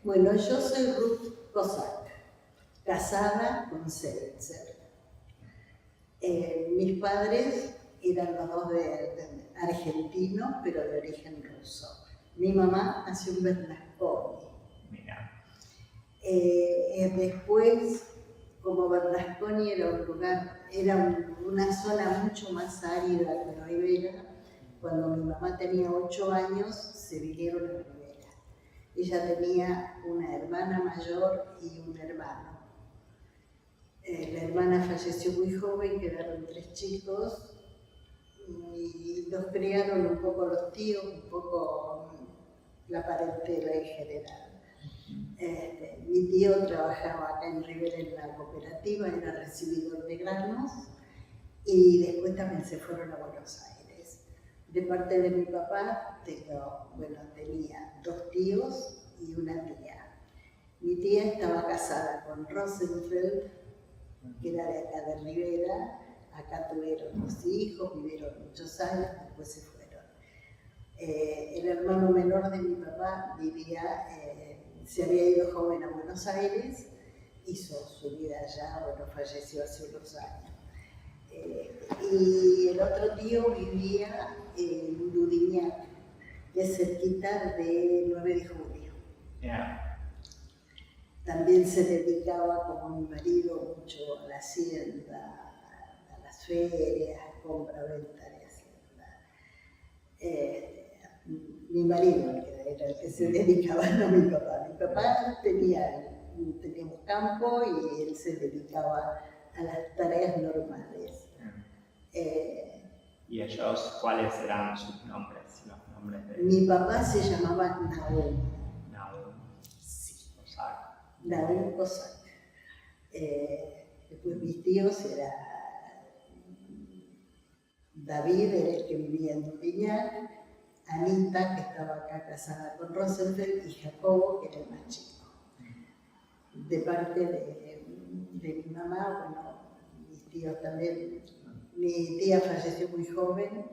Bueno, yo soy Ruth Cossack, casada con Seltzer. Mis padres eran los dos argentinos, pero de origen ruso. Mi mamá nació en Bernasconi. Mira. Después, como Bernasconi era un lugar, era una zona mucho más árida que Rivera, cuando mi mamá tenía 8 años, se vinieron a Rivera. Ella tenía una hermana mayor y un hermano. La hermana falleció muy joven, quedaron 3 chicos y los criaron un poco los tíos, un poco la parentela en general. Mi tío trabajaba acá en Rivera en la cooperativa, era recibidor de granos y después también se fueron a Buenos Aires. De parte de mi papá tenía 2 tíos y una tía. Mi tía estaba casada con Rosenfeld, que era de acá de Rivera. Acá tuvieron 2 hijos, vivieron muchos años, después se fueron. El hermano menor de mi papá se había ido joven a Buenos Aires, hizo su vida allá, falleció hace unos años. Y el otro tío vivía en Ludignac, que es cerquita de 9 de julio. Yeah. También se dedicaba, como mi marido, mucho a la hacienda, a las ferias, compra-venta de hacienda. Mi marido era el que se dedicaba, no mi papá. Mi papá teníamos campo y él se dedicaba a las tareas normales. ¿Y ellos cuáles eran sus nombres? Los nombres de... Mi papá se llamaba Nahum. Nahum. Sí. Cossack. Nahum Cossack. Después mis tíos era David, era el que vivía en Ludignac, Anita, que estaba acá casada con Rosenfeld, y Jacobo, que era el más chico. De parte de mi mamá, mis tíos también. Mi tía falleció muy joven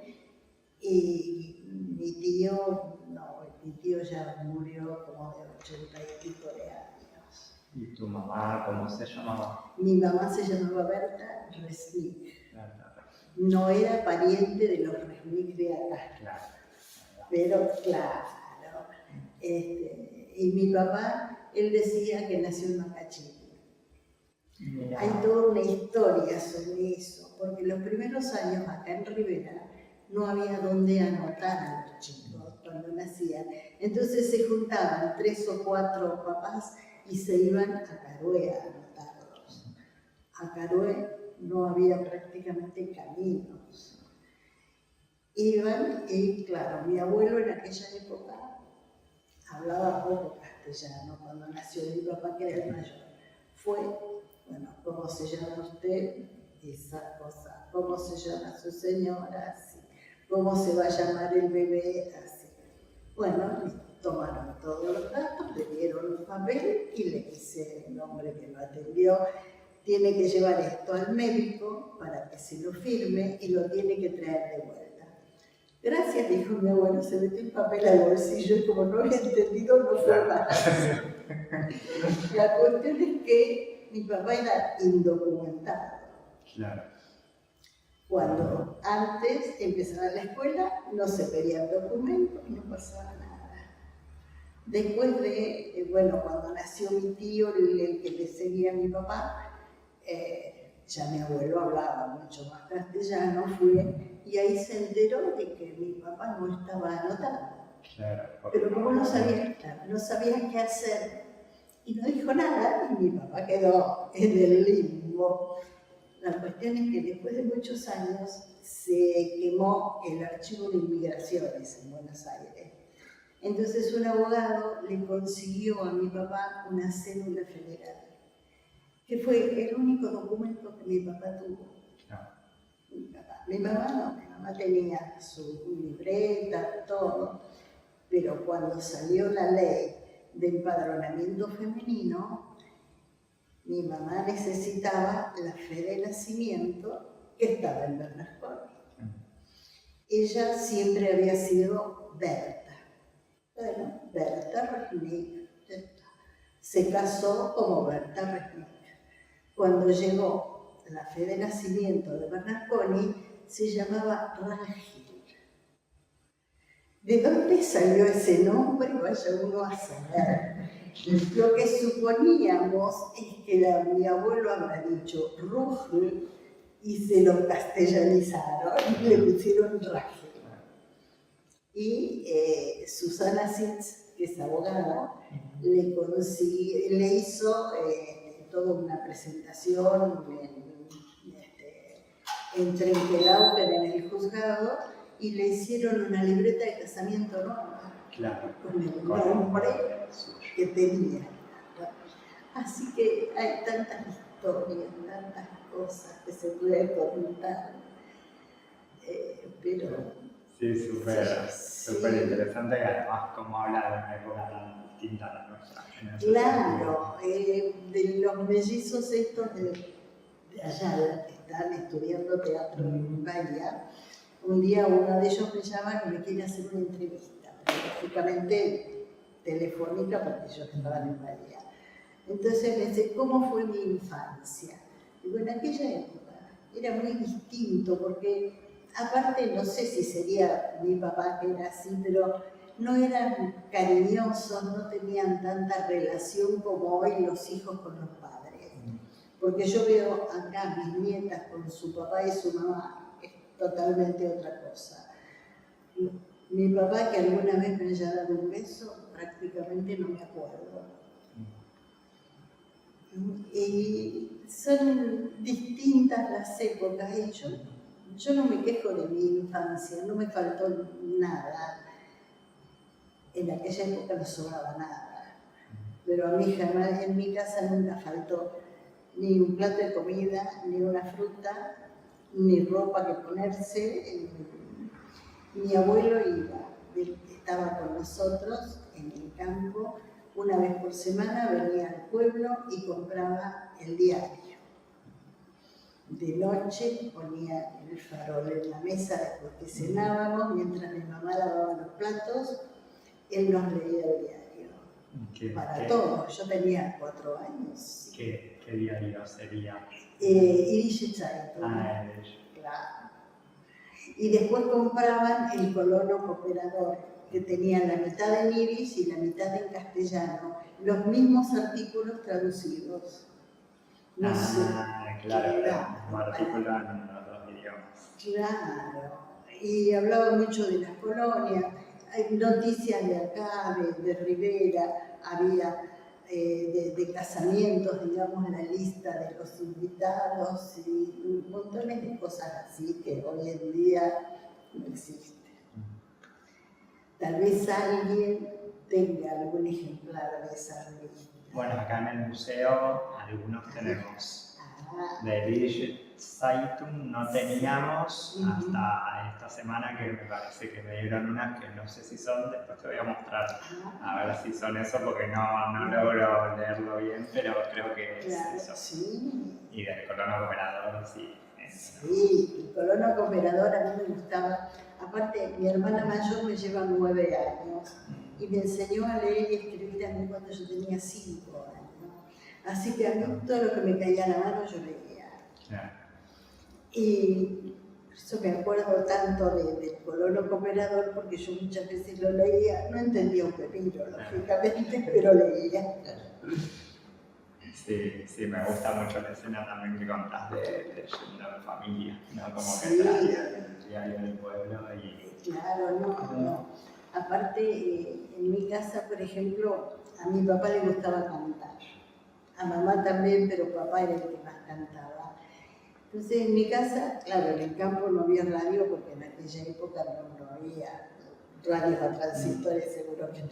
y mi tío ya murió como de 80 y pico de años. ¿Y tu mamá cómo se llamaba? Mi mamá se llamaba Berta Resnick. No era pariente de los Resnick de acá. Claro. Pero claro. Y mi papá, él decía que nació en Macachín. Mira. Hay toda una historia sobre eso, porque los primeros años acá en Rivera no había dónde anotar a los chicos cuando nacían. Entonces se juntaban 3 o 4 papás y se iban a Carué a anotarlos. A Carué no había prácticamente caminos. Iban y, claro, mi abuelo en aquella época hablaba poco castellano cuando nació mi papá, que era el mayor. ¿Cómo se llama usted? Esa cosa. ¿Cómo se llama su señora? Así. ¿Cómo se va a llamar el bebé? Así. Tomaron todos los datos, le dieron un papel y le dice el hombre que lo atendió, tiene que llevar esto al médico para que se lo firme y lo tiene que traer de vuelta. Gracias, dijo mi abuelo, se metió el papel al bolsillo y como no había entendido, no fue más. La cuestión es que mi papá era indocumentado. Claro. Cuando antes empezaba la escuela no se pedían documentos, no pasaba nada. Después cuando nació mi tío, el que le seguía a mi papá, ya mi abuelo hablaba mucho más castellano, y ahí se enteró de que mi papá no estaba anotado. Claro. Pero como no sabía qué hacer, y no dijo nada, y mi papá quedó en el limbo. La cuestión es que después de muchos años se quemó el archivo de inmigraciones en Buenos Aires. Entonces un abogado le consiguió a mi papá una cédula federal, que fue el único documento que mi papá tuvo. Mi mamá tenía su libreta, todo, pero cuando salió la ley de empadronamiento femenino, mi mamá necesitaba la fe de nacimiento que estaba en Bernasconi. Ella siempre había sido Berta. Berta Resnick. se casó como Berta Resnick. Cuando llegó la fe de nacimiento de Bernasconi, se llamaba Rangel. ¿De dónde salió ese nombre? Vaya uno a saber. Lo que suponíamos es que mi abuelo habrá dicho Rugel y se lo castellanizaron y le pusieron Rangel. Y Susana Sitz, que es abogada, le hizo toda una presentación en Trenquelauquen en el juzgado y le hicieron una libreta de casamiento nueva, Claro, con el nombre que tenía. Así que hay tantas historias, tantas cosas que se pueden contar, pero... Sí, súper interesante y además como habla de una época tan distinta a la nuestra. Claro, de los mellizos estos de allá que están estudiando teatro en Bahía, un día uno de ellos me llama y me quiere hacer una entrevista, pero lógicamente telefónica porque ellos estaban en Bahía. Entonces me dice, ¿cómo fue mi infancia? Digo, en aquella época era muy distinto porque aparte, no sé si sería mi papá que era así, pero no eran cariñosos, no tenían tanta relación como hoy los hijos con los padres. Porque yo veo acá mis nietas con su papá y su mamá, es totalmente otra cosa. Mi papá, que alguna vez me haya dado un beso, prácticamente no me acuerdo. Y son distintas las épocas y yo no me quejo de mi infancia, no me faltó nada. En aquella época no sobraba nada. Pero a mí jamás, en mi casa nunca faltó ni un plato de comida, ni una fruta, ni ropa que ponerse. Mi abuelo estaba con nosotros en el campo. Una vez por semana venía al pueblo y compraba el diario. De noche ponía el farol en la mesa después que cenábamos, mientras mi mamá lavaba los platos, él nos leía el diario. Para todos, yo tenía 4 años. ¿Qué diario sería? Irische Zeitung. Claro. Y después compraban el Colono Cooperador, que tenía la mitad en iris y la mitad en castellano, los mismos artículos traducidos. No sé, claro, los artículos en los 2 idiomas. Claro, y hablaba mucho de las colonias, hay noticias de acá, de Rivera, había de casamientos, digamos, la lista de los invitados y montones de cosas así que hoy en día no existen. Tal vez alguien tenga algún ejemplar de esa revista. Bueno, acá en el museo algunos tenemos. De Irische Zeitung no teníamos hasta esta semana, que me parece que me dieron unas que no sé si son, después te voy a mostrar a ver si son eso porque no logro leerlo bien, pero creo que es eso. Sí. Y del Colono Cooperador, sí. Sí, el Colono Cooperador a mí me gustaba. Aparte, mi hermana mayor me lleva 9 años y me enseñó a leer y escribir a mí cuando yo tenía 5 años. Así que a mí todo lo que me caía a la mano yo leía. Y por eso me acuerdo tanto del Colono Cooperador, porque yo muchas veces lo leía, no entendía un pepino, lógicamente, pero leía. Sí, me gusta mucho la escena también que contás de Leyendo en Familia, ¿no? Como sí. Que traía el diario del pueblo y... Claro, no. Aparte, en mi casa, por ejemplo, a mi papá le gustaba cantar. A mamá también, pero papá era el que más cantaba. Entonces, en mi casa, claro, en el campo no había radio, porque en aquella época no había radios a transistores, seguro que no.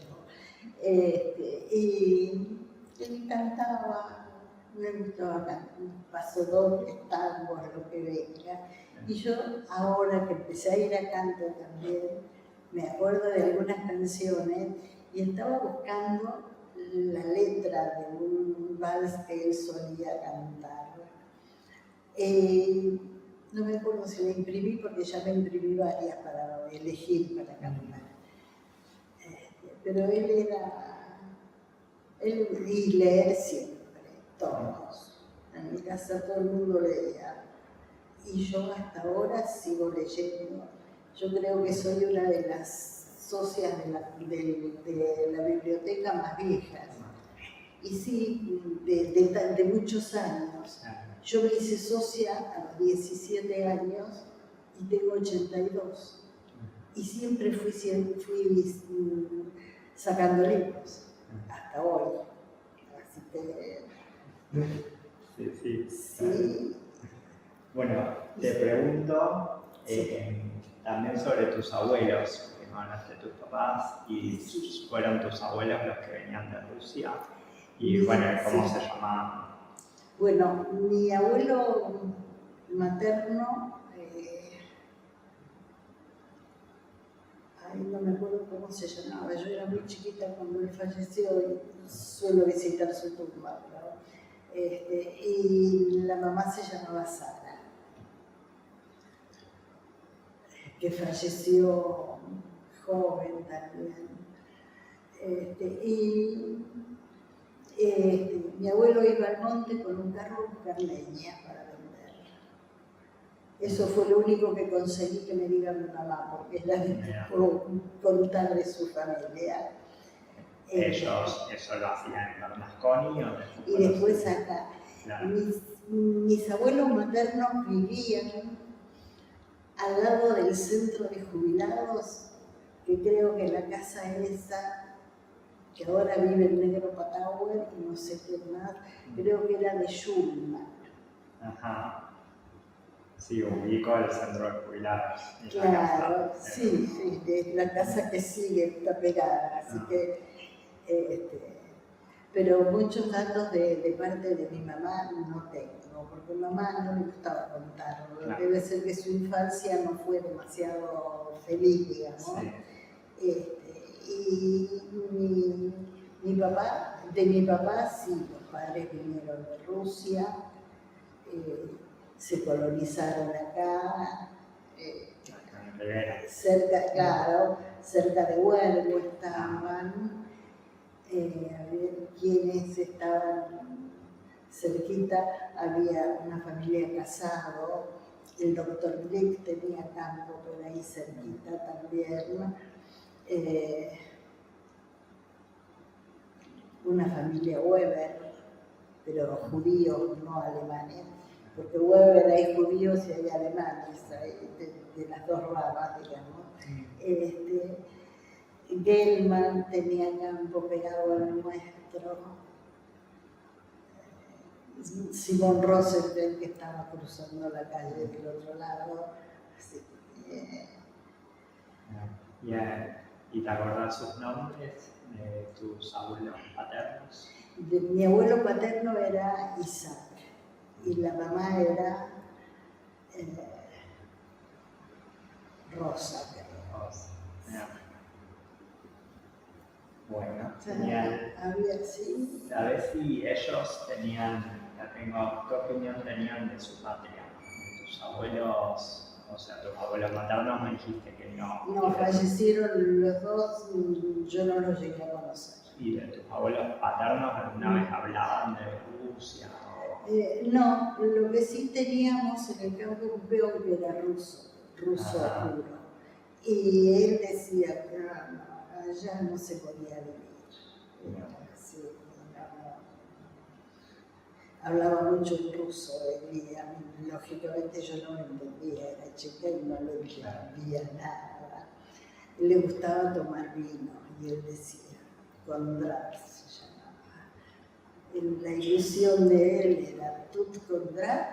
Y él cantaba, me gustaba cantar, pasodobles, tangos, lo que venga. Y yo, ahora que empecé a ir a canto también, me acuerdo de algunas canciones y estaba buscando la letra de un vals que él solía cantar. No me acuerdo si la imprimí porque ya me imprimí varias para elegir para cantar. Pero él era Y leer siempre, todos. En mi casa todo el mundo leía. Y yo hasta ahora sigo leyendo. Yo creo que soy una de las socias de la biblioteca más viejas. Y sí, de muchos años. Yo me hice socia a los 17 años y tengo 82. Y siempre fui sacando libros, hasta hoy. Así que... Sí. Bueno, te pregunto también sobre tus abuelos, que no hablaste de tus papás, y fueron tus abuelos los que venían de Rusia. Y bueno, ¿cómo se llamaban? Bueno, mi abuelo materno, no me acuerdo cómo se llamaba, yo era muy chiquita cuando él falleció y suelo visitar su tumba, ¿no? Y la mamá se llamaba Sara, que falleció joven también. Mi abuelo iba al monte con un carro a buscar leña para vender. Eso fue lo único que conseguí que me diga mi mamá, porque es la que puedo contar de su familia. ¿Ellos eso lo hacían en Bernasconi o después? Y después acá. Claro. Mis abuelos maternos vivían al lado del centro de jubilados, que creo que la casa esa, que ahora vive el negro Patauer y no sé qué más, creo que era de Schulman. Ajá. Sí, ubico el centro de jubilados. Claro, sí, es la casa que sigue, está pegada, así que... pero muchos datos de parte de mi mamá no tengo, porque a mi mamá no le gustaba contarlo. Claro. Debe ser que su infancia no fue demasiado feliz, digamos. Sí. Y de mi papá sí, los padres vinieron de Rusia, se colonizaron acá, cerca de Huelva estaban. A ver quiénes estaban cerquita, había una familia casado, el doctor Glick tenía campo por ahí cerquita también, una familia Weber, pero judíos, no alemanes, porque Weber hay judíos y hay alemanes, de las dos ramas, digamos. Gelman tenía campo pegado al nuestro. Simón Rosenfeld, que estaba cruzando la calle del otro lado. Así que, ¿Y te acordás sus nombres de tus abuelos paternos? Mi abuelo paterno era Isaac y la mamá era Rosa, creo. Rosa. Bueno, genial. ¿Sabes si ellos tenían, qué opinión tenían de su patria? De tus abuelos, o sea, tus abuelos maternos me dijiste que no. No, fallecieron los dos, yo no los llegué a conocer. ¿Y de tus abuelos paternos alguna vez hablaban de Rusia? No, lo que sí teníamos en el campo europeo que era ruso puro. Y él decía que allá no se podía vivir. Sí, hablaba mucho en ruso, y a mí, lógicamente yo no lo entendía, era chica y no lo entendía nada. Le gustaba tomar vino y él decía, Kondrat se llamaba. La ilusión de él era Tut Kondrat,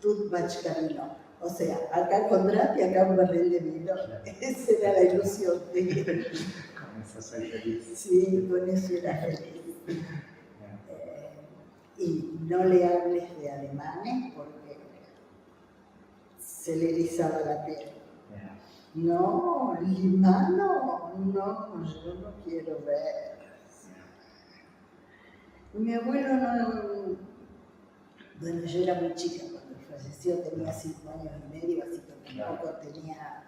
Tut Bachkarino. O sea, acá Kondrat y acá un barril de vino. Esa era la ilusión de él. Con eso soy feliz. Sí, con eso era feliz. Y no le hables de alemanes porque se le erizaba la piel. No, limano, no, yo no quiero ver. Mi abuelo no... Bueno, yo era muy chica cuando falleció, tenía 5 años y medio, así que tampoco tenía,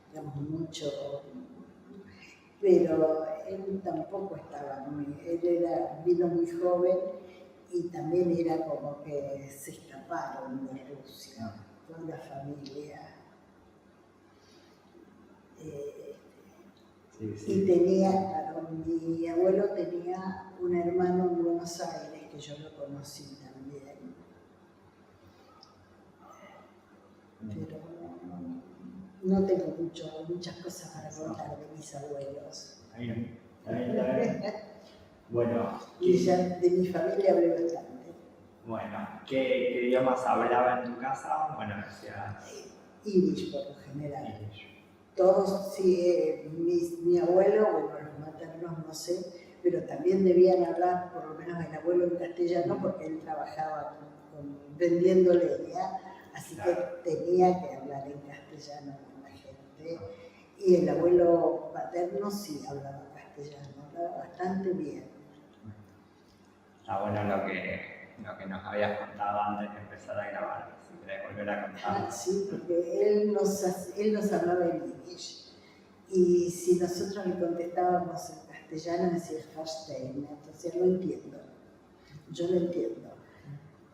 digamos, mucho... Pero él tampoco estaba vino muy joven y también era como que se escaparon de Rusia, toda la familia. Y tenía, claro, mi abuelo tenía un hermano en Buenos Aires que yo lo conocí también. Pero no tengo muchas cosas para contar de mis abuelos. Está bien. Bueno, Y ya de mi familia hablé bastante. Bueno, ¿qué idiomas hablaba en tu casa? Bueno, decía... Yiddish por lo general. Yiddish. Todos, sí, mi abuelo, bueno, los maternos no sé, pero también debían hablar, por lo menos el abuelo en castellano, porque él trabajaba vendiendo leña, así que tenía que hablar en castellano con la gente. Y el abuelo paterno sí hablaba castellano, hablaba bastante bien. Está bueno lo que nos habías contado antes de empezar a grabar, si querés volver a contar. Sí, porque él nos hablaba en Yiddish. Y si nosotros le contestábamos en castellano, decía Verstehen, entonces lo entiendo, yo lo entiendo.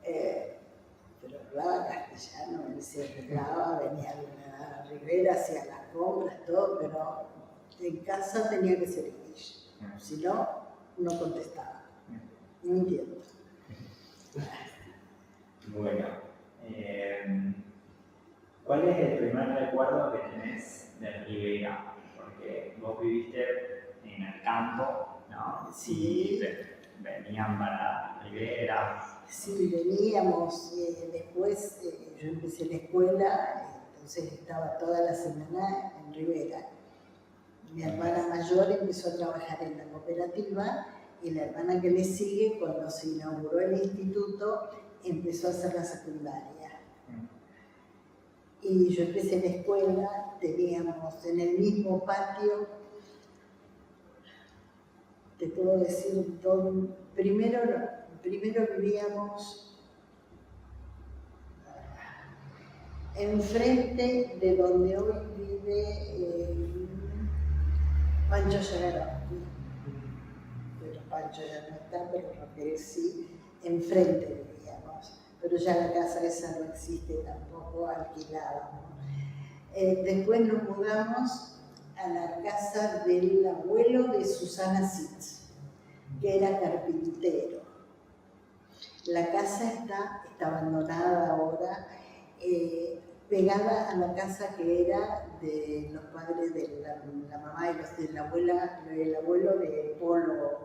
Pero hablaba castellano, él se arreglaba, venía a Rivera, hacía las compras, todo, pero en casa tenía que ser Yiddish, si no, no contestaba, no entiendo. Bueno, ¿cuál es el primer recuerdo que tenés de Rivera? Porque vos viviste en el campo, ¿no? Sí. Y venían para Rivera. Sí, veníamos, después yo empecé la escuela, entonces estaba toda la semana en Rivera. Mi hermana mayor empezó a trabajar en la cooperativa y la hermana que le sigue, cuando se inauguró el instituto, empezó a hacer la secundaria. Y yo empecé la escuela, teníamos en el mismo patio, te puedo decir, primero vivíamos enfrente de donde hoy vive Pancho Yagarowski. Pero Pancho ya no está, pero Raquel sí, enfrente vivíamos. Pero ya la casa esa no existe tampoco, alquilábamos. Después nos mudamos a la casa del abuelo de Susana Sitz, que era carpintero. La casa está abandonada ahora, pegada a la casa que era de los padres de la mamá y del abuelo de Polo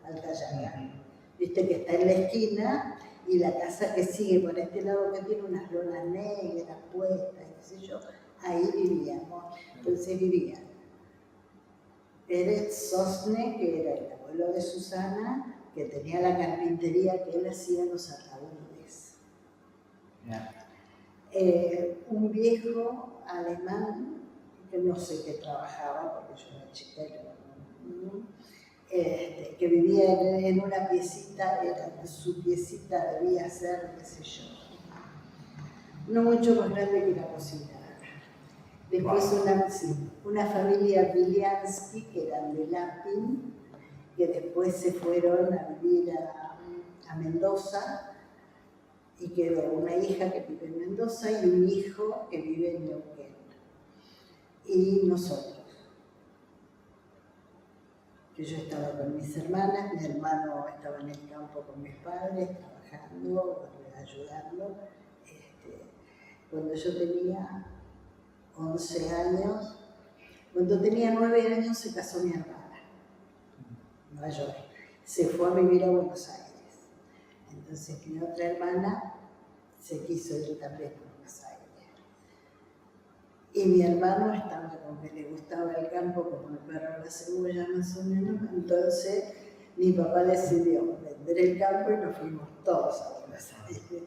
Alcayaga. Viste que está en la esquina y la casa que sigue por este lado, que tiene unas lonas negras puestas, qué sé yo, ahí vivíamos. Entonces vivían Pérez Sosne, que era el abuelo de Susana, que tenía la carpintería que él hacía los ataúdes. Un viejo alemán, que no sé qué trabajaba, porque yo era chica, que vivía en una piecita, su piecita debía ser, qué sé yo, no mucho más grande que la cocina. Después una familia Biliansky, que eran de Lapin, que después se fueron a vivir a Mendoza, y quedó una hija que vive en Mendoza y un hijo que vive en Neuquén. Y nosotros. Que yo estaba con mis hermanas, mi hermano estaba en el campo con mis padres, trabajando, ayudando. Cuando yo tenía 11 años, cuando tenía 9 años se casó mi hermana, mayor. Se fue a vivir a Buenos Aires. Entonces mi otra hermana se quiso ir también a Buenos Aires. Y mi hermano estaba con que le gustaba el campo como el perro a la cebolla más o menos. Entonces mi papá decidió vender el campo y nos fuimos todos a Buenos Aires.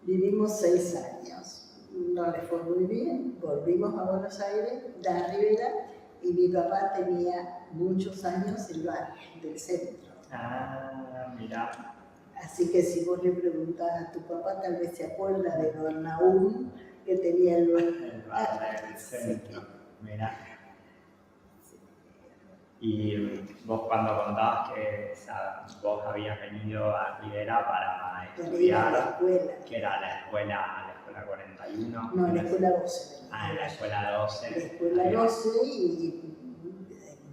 Vivimos 6 años. No le fue muy bien, volvimos a Buenos Aires, a Rivera, y mi papá tenía muchos años el bar del centro. Ah, mira. Así que si vos le preguntás a tu papá, tal vez se acuerda de Don Naúm, que tenía el bar. El bar del centro, sí. Mira. Y vos cuando contabas que vos habías venido a Rivera para estudiar, la escuela. que era la escuela 41. No, la escuela 12. La escuela 12. La escuela 12 y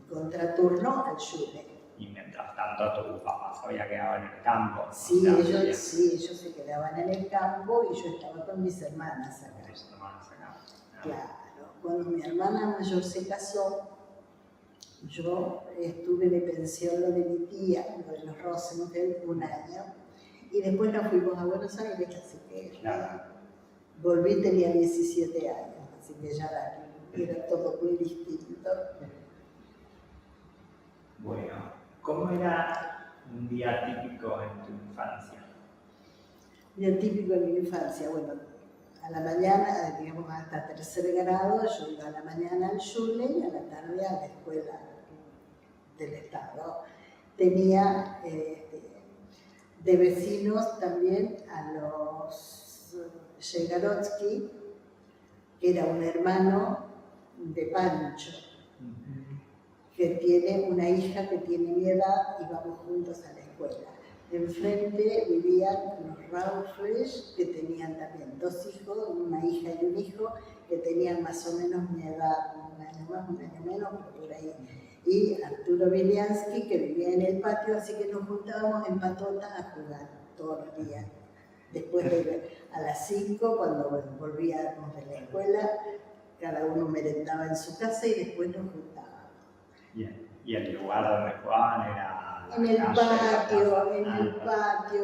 contraturno al Schule. Y mientras tanto tu papá se había quedado en el campo. Sí, ellos se quedaban en el campo y yo estaba con mis hermanas acá. Claro, cuando mi hermana mayor se casó, yo estuve de pensión lo de mi tía, lo de los Rosenfeld, un año, y después nos fuimos a Buenos Aires, así que volví, tenía 17 años, así que ya era todo muy distinto. Bueno, ¿cómo era un día típico en tu infancia? Un día típico en mi infancia, bueno, a la mañana, digamos hasta tercer grado, yo iba a la mañana al Schule y a la tarde a la escuela del Estado. Tenía de vecinos también a los Yegarotsky, que era un hermano de Pancho, que tiene una hija que tiene mi edad y vamos juntos a la escuela. Enfrente vivían los Raufresh, que tenían también 2 hijos, una hija y un hijo, que tenían más o menos mi edad, un año más, un año menos, pero por ahí. Y Arturo Biliansky, que vivía en el patio, así que nos juntábamos en patota a jugar todos los días. Después a las 5, cuando volvíamos de la escuela, cada uno merendaba en su casa y después nos juntábamos. Bien. ¿Y el lugar donde jugaban era...? En el patio,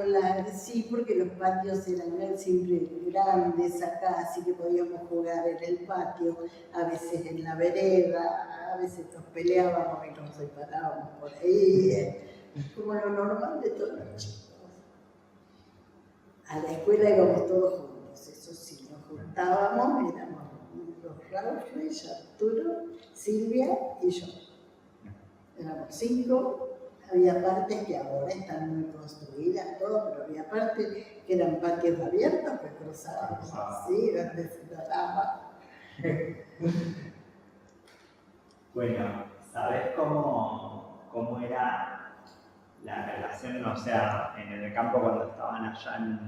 sí, porque los patios eran siempre grandes acá, así que podíamos jugar en el patio, a veces en la vereda, a veces nos peleábamos y nos separábamos por ahí, como lo normal de todos los chicos. A la escuela íbamos todos juntos, eso sí, nos juntábamos, éramos los Raufresh, Arturo, Silvia y yo. Éramos 5. Había partes que ahora están muy construidas, todo, pero había partes que eran patios abiertos que cruzábamos así, donde se trataba. Bueno, ¿sabes cómo era la relación? O sea, en el campo cuando estaban allá en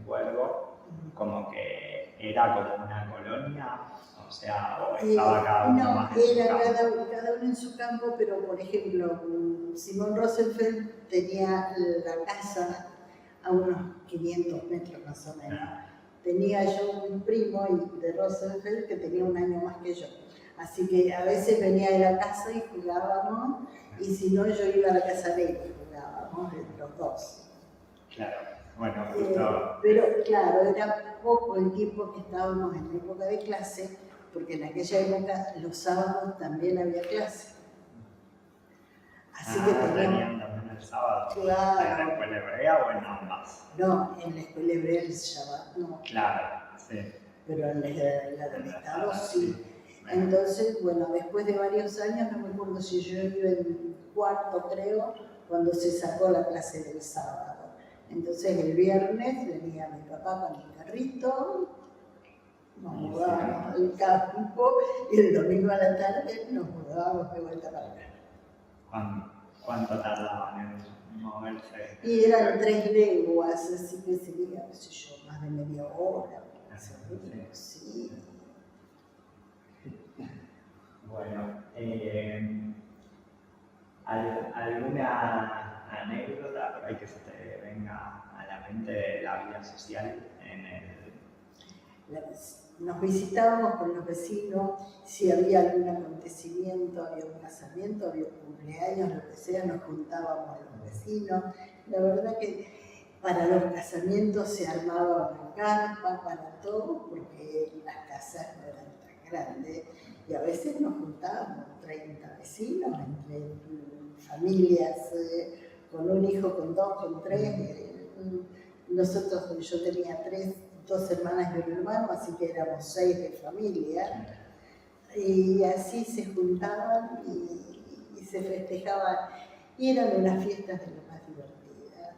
Huelgo, como que era como una colonia, o sea, o estaba cada uno más en su campo. Cada uno en su campo, pero por ejemplo, Simón Rosenfeld tenía la casa a unos 500 metros más o menos. Tenía yo un primo de Rosenfeld que tenía un año más que yo. Así que a veces venía de la casa y jugábamos, y si no, yo iba a la casa de él y jugábamos los dos. Claro, bueno, justo. Pero claro, era poco el tiempo que estábamos en época de clase, porque en aquella época los sábados también había clase. Así que tenían también el sábado. Claro. ¿En la escuela hebrea o en ambas? No, en la escuela hebrea el Shabbat no. Claro, sí. Pero en la del Estado sí. Entonces, bueno, después de varios años, no me acuerdo si yo iba en cuarto, creo, cuando se sacó la clase del sábado. Entonces el viernes venía mi papá con el carrito, nos mudábamos al campo y el domingo a la tarde nos mudábamos de vuelta para acá. ¿Cuánto tardaban en moverse? Y eran 3 leguas, así que sería, no sé yo, más de media hora. Sí. Bueno, ¿alguna anécdota por ahí que se te venga a la mente de la vida social en el...? Nos visitábamos con los vecinos, si había algún acontecimiento, había un casamiento, había un cumpleaños, lo que sea, nos juntábamos a los vecinos. La verdad que para los casamientos se armaba una carpa para todo, porque las casas no eran tan grandes. Y a veces nos juntábamos 30 vecinos, entre familias, con un hijo, con 2, con 3. Nosotros, yo tenía 2 hermanas y un hermano, así que éramos 6 de familia. Y así se juntaban y se festejaban. Y eran unas fiestas de lo más divertidas.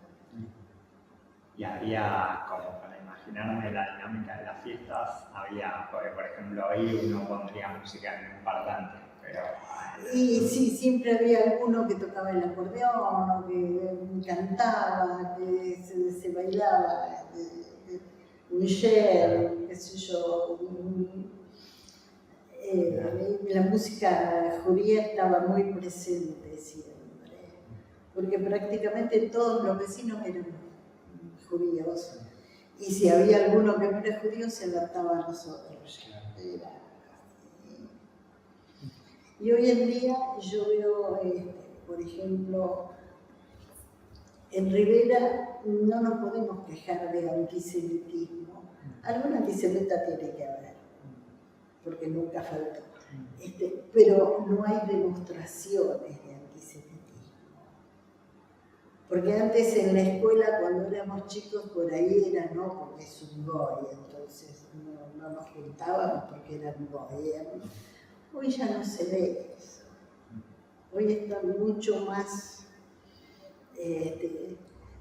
Y había, como para imaginarme la dinámica de las fiestas, había, porque por ejemplo hoy uno pondría música en un parlante, pero... Y sí, siempre había alguno que tocaba el acordeón, o que cantaba, que se bailaba, un share, qué sé yo. La música judía estaba muy presente siempre, porque prácticamente todos los vecinos eran judíos. Y si había alguno que no era judío, se adaptaba a nosotros. Y hoy en día yo veo, por ejemplo, en Rivera no nos podemos quejar de antisemitismo. Algún antisemita tiene que haber, porque nunca faltó. Pero no hay demostraciones de antisemitismo. Porque antes en la escuela, cuando éramos chicos, por ahí era no, porque es un goy, entonces no nos juntábamos porque eran goy. Hoy ya no se ve eso. Hoy están mucho más,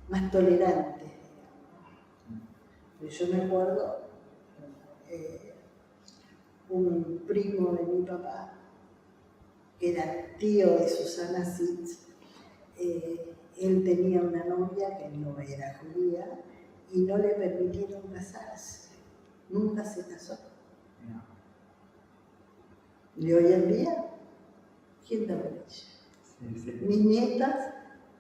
más tolerantes, digamos. Yo me acuerdo, un primo de mi papá, que era tío de Susana Sitz, él tenía una novia que no era judía y no le permitieron casarse. Nunca se casó. No. Y hoy en día, ¿quién da por ella? Sí, sí. Mis nietas,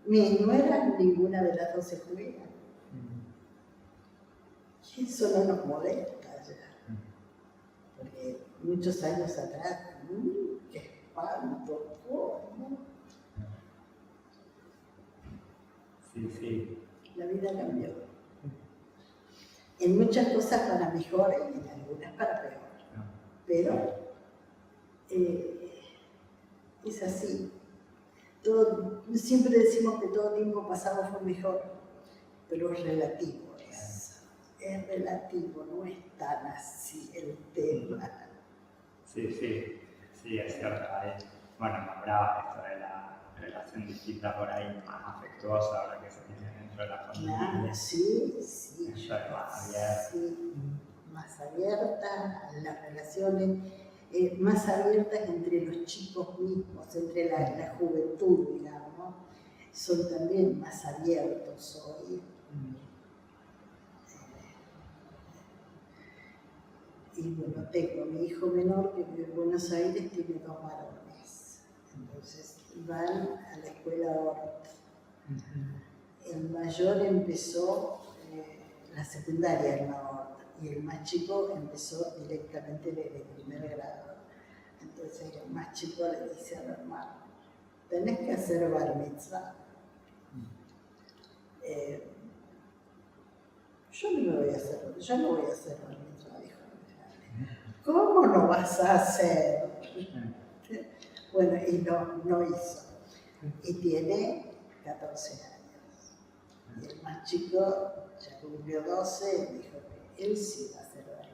mis nueras, ninguna de las dos es judía. Y eso no nos molesta ya. Porque muchos años atrás, qué espanto, ¿no? Sí, sí. La vida cambió. En muchas cosas para mejor y en algunas para peor. Pero es así. Siempre decimos que todo tiempo pasado fue mejor, pero es relativo eso. Es relativo, no es tan así el tema. Sí, sí, sí, es cierto. Bueno, nombraba esto de la relación distinta por ahí, más afectuosa, ahora que se tiene dentro de la familia. Claro, sí, sí. Eso es más abierto. Sí, más abiertas las relaciones, más abiertas entre los chicos mismos, entre la juventud, digamos, son también más abiertos hoy. Y bueno, tengo mi hijo menor que vive en Buenos Aires, tiene 2 varones, entonces van a la escuela Ort. El mayor empezó la secundaria en la Ort y el más chico empezó directamente desde el primer grado. Entonces el más chico le dice al hermano, tenés que hacer bar mitzvah. Yo no voy a hacer bar mitzvah, dijo. ¿Cómo no vas a hacer? Bueno, y no hizo. Y tiene 14 años. Y el más chico ya cumplió 12 y dijo que él sí va a hacer bar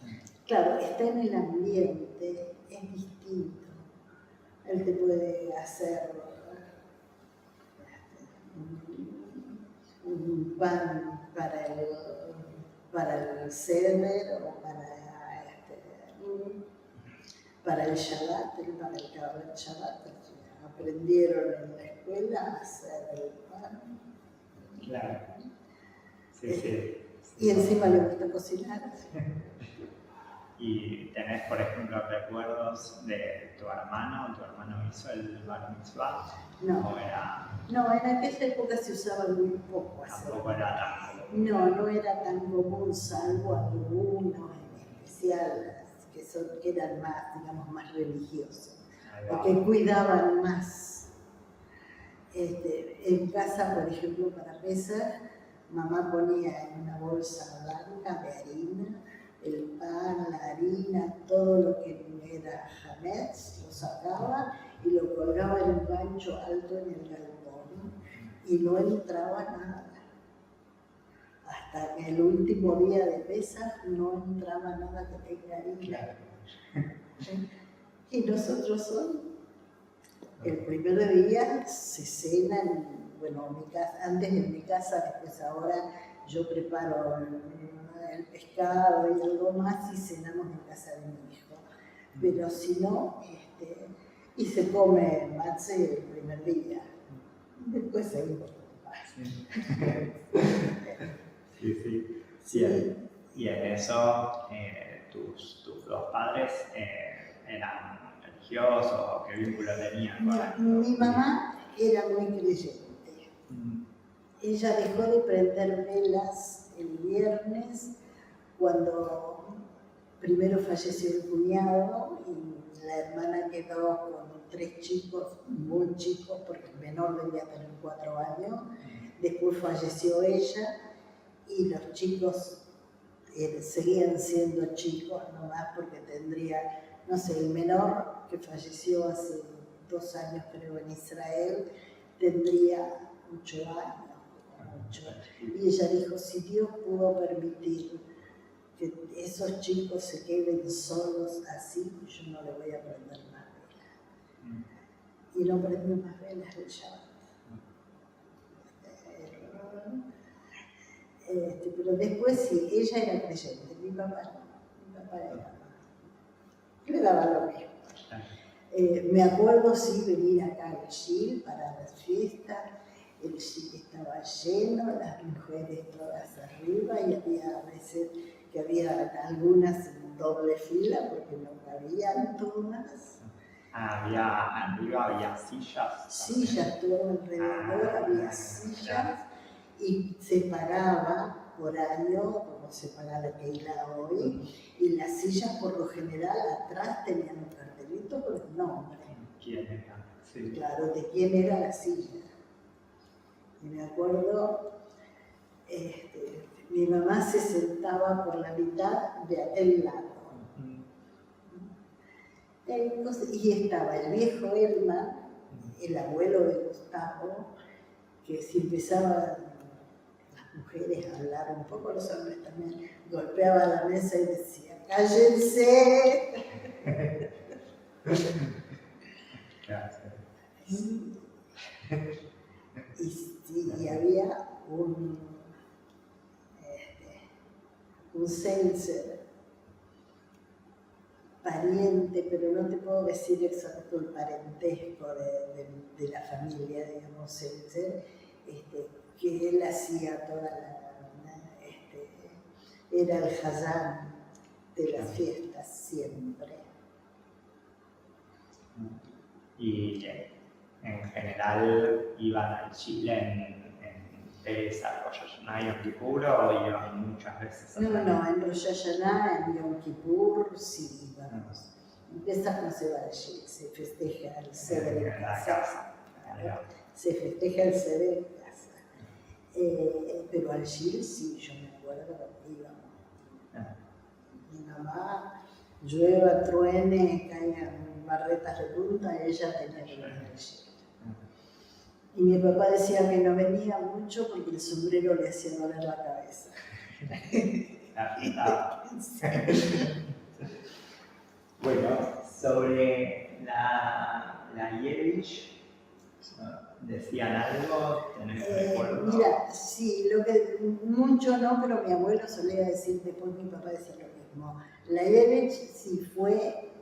mitzvah. Claro, está en el ambiente, es distinto. Él te puede hacer un pan para el Seder o para el Shabbat, para el Kabbalah Shabbat. Aprendieron en la escuela a hacer el pan. Claro. Sí, sí. Y encima le gusta cocinar. ¿Y tenés, por ejemplo, recuerdos de tu hermano? ¿Tu hermano hizo el bar mitzvah? No. ¿O era...? No, en aquella época se usaba muy poco hacer. Tampoco era tan común. No era tan común, salvo algunos en especial que eran más, digamos, más religiosos, o que cuidaban más. En casa, por ejemplo, para Pesach, mamá ponía en una bolsa blanca de harina el pan, la harina, todo lo que era hametz, lo sacaba y lo colgaba en un gancho alto en el galpón y no entraba nada. Hasta el último día de Pesach no entraba nada que tenga harina. Y nosotros hoy, el primer día se cenan, bueno, antes en mi casa, después ahora yo preparo el pescado y algo más y cenamos en casa de mi hijo. Pero si no, y se come matze el primer día. Después seguimos con paz. Sí. Y en eso, tus dos padres eran religiosos, ¿qué vínculo tenían con esto? Mi mamá era muy creyente. Ella dejó de prender velas el viernes cuando primero falleció el cuñado y la hermana quedó con 3 chicos, muy chicos, porque el menor debía tener 4 años. Después falleció ella y los chicos seguían siendo chicos nomás porque tendría, no sé, el menor que falleció hace 2 años creo en Israel, tendría 8 años. Y ella dijo, si Dios pudo permitir que esos chicos se queden solos así, yo no le voy a prender más velas. Y no prendió más velas el Shabbat. Pero después sí, ella era creyente, mi papá no, mi papá le daba lo mismo. Me acuerdo sí venir acá al Shil para las fiestas, el Shil estaba lleno, las mujeres todas arriba y había a veces que había algunas en doble fila porque no cabían todas. Arriba había sillas. Sillas todo alrededor, había sillas. Y se pagaba por año, como se paga la Keilah hoy, y las sillas por lo general atrás tenían un cartelito con el nombre. ¿Quién era? Sí. Claro, de quién era la silla. Y me acuerdo, mi mamá se sentaba por la mitad de aquel lado. Y estaba el viejo Herman, el abuelo de Gustavo, que si empezaban las mujeres a hablar un poco, los hombres también, golpeaba la mesa y decía, ¡cállense! Y había un Seltzer, pariente, pero no te puedo decir exacto el parentesco de la familia, digamos, Seltzer, que él hacía toda era el Hazán de las fiestas siempre. Y en general iban al Chile en Pesach, Rosh Hashanah y Yom Kippur, o iban muchas veces a No, en Rosh Hashanah, en Yom Kippur, sí íbamos. En Pesach no se va al Chile, se festeja el Seder en casa. Se festeja el Seder en casa. Pero al Chile sí, yo me acuerdo que íbamos. Mi mamá, llueva, truene, caigan barretas de punta, ella tenía que venir al Chile. Y mi papá decía que no venía mucho porque el sombrero le hacía doler la cabeza. Bueno, sobre la Yiddish, ¿decían algo? ¿Tenés recuerdo? Mira, sí, mucho no, pero mi abuelo solía decir, después mi papá decía lo mismo. La Yiddish sí fue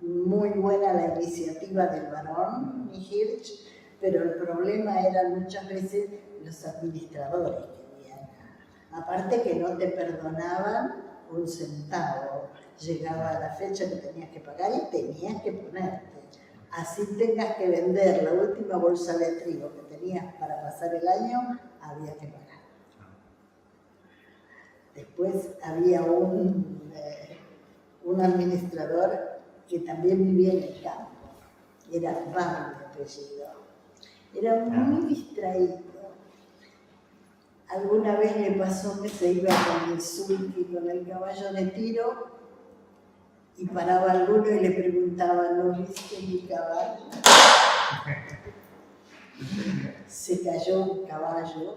muy buena la iniciativa del varón, mi Hirsch, pero el problema eran muchas veces los administradores que habían. Aparte que no te perdonaban un centavo. Llegaba la fecha que tenías que pagar y tenías que ponerte. Así tengas que vender la última bolsa de trigo que tenías para pasar el año, había que pagar. Después había un administrador que también vivía en el campo. Era Ram de apellido. Era muy distraído. Alguna vez le pasó que se iba con el sulky, con el caballo de tiro, y paraba alguno y le preguntaba, ¿no viste mi caballo? Se cayó un caballo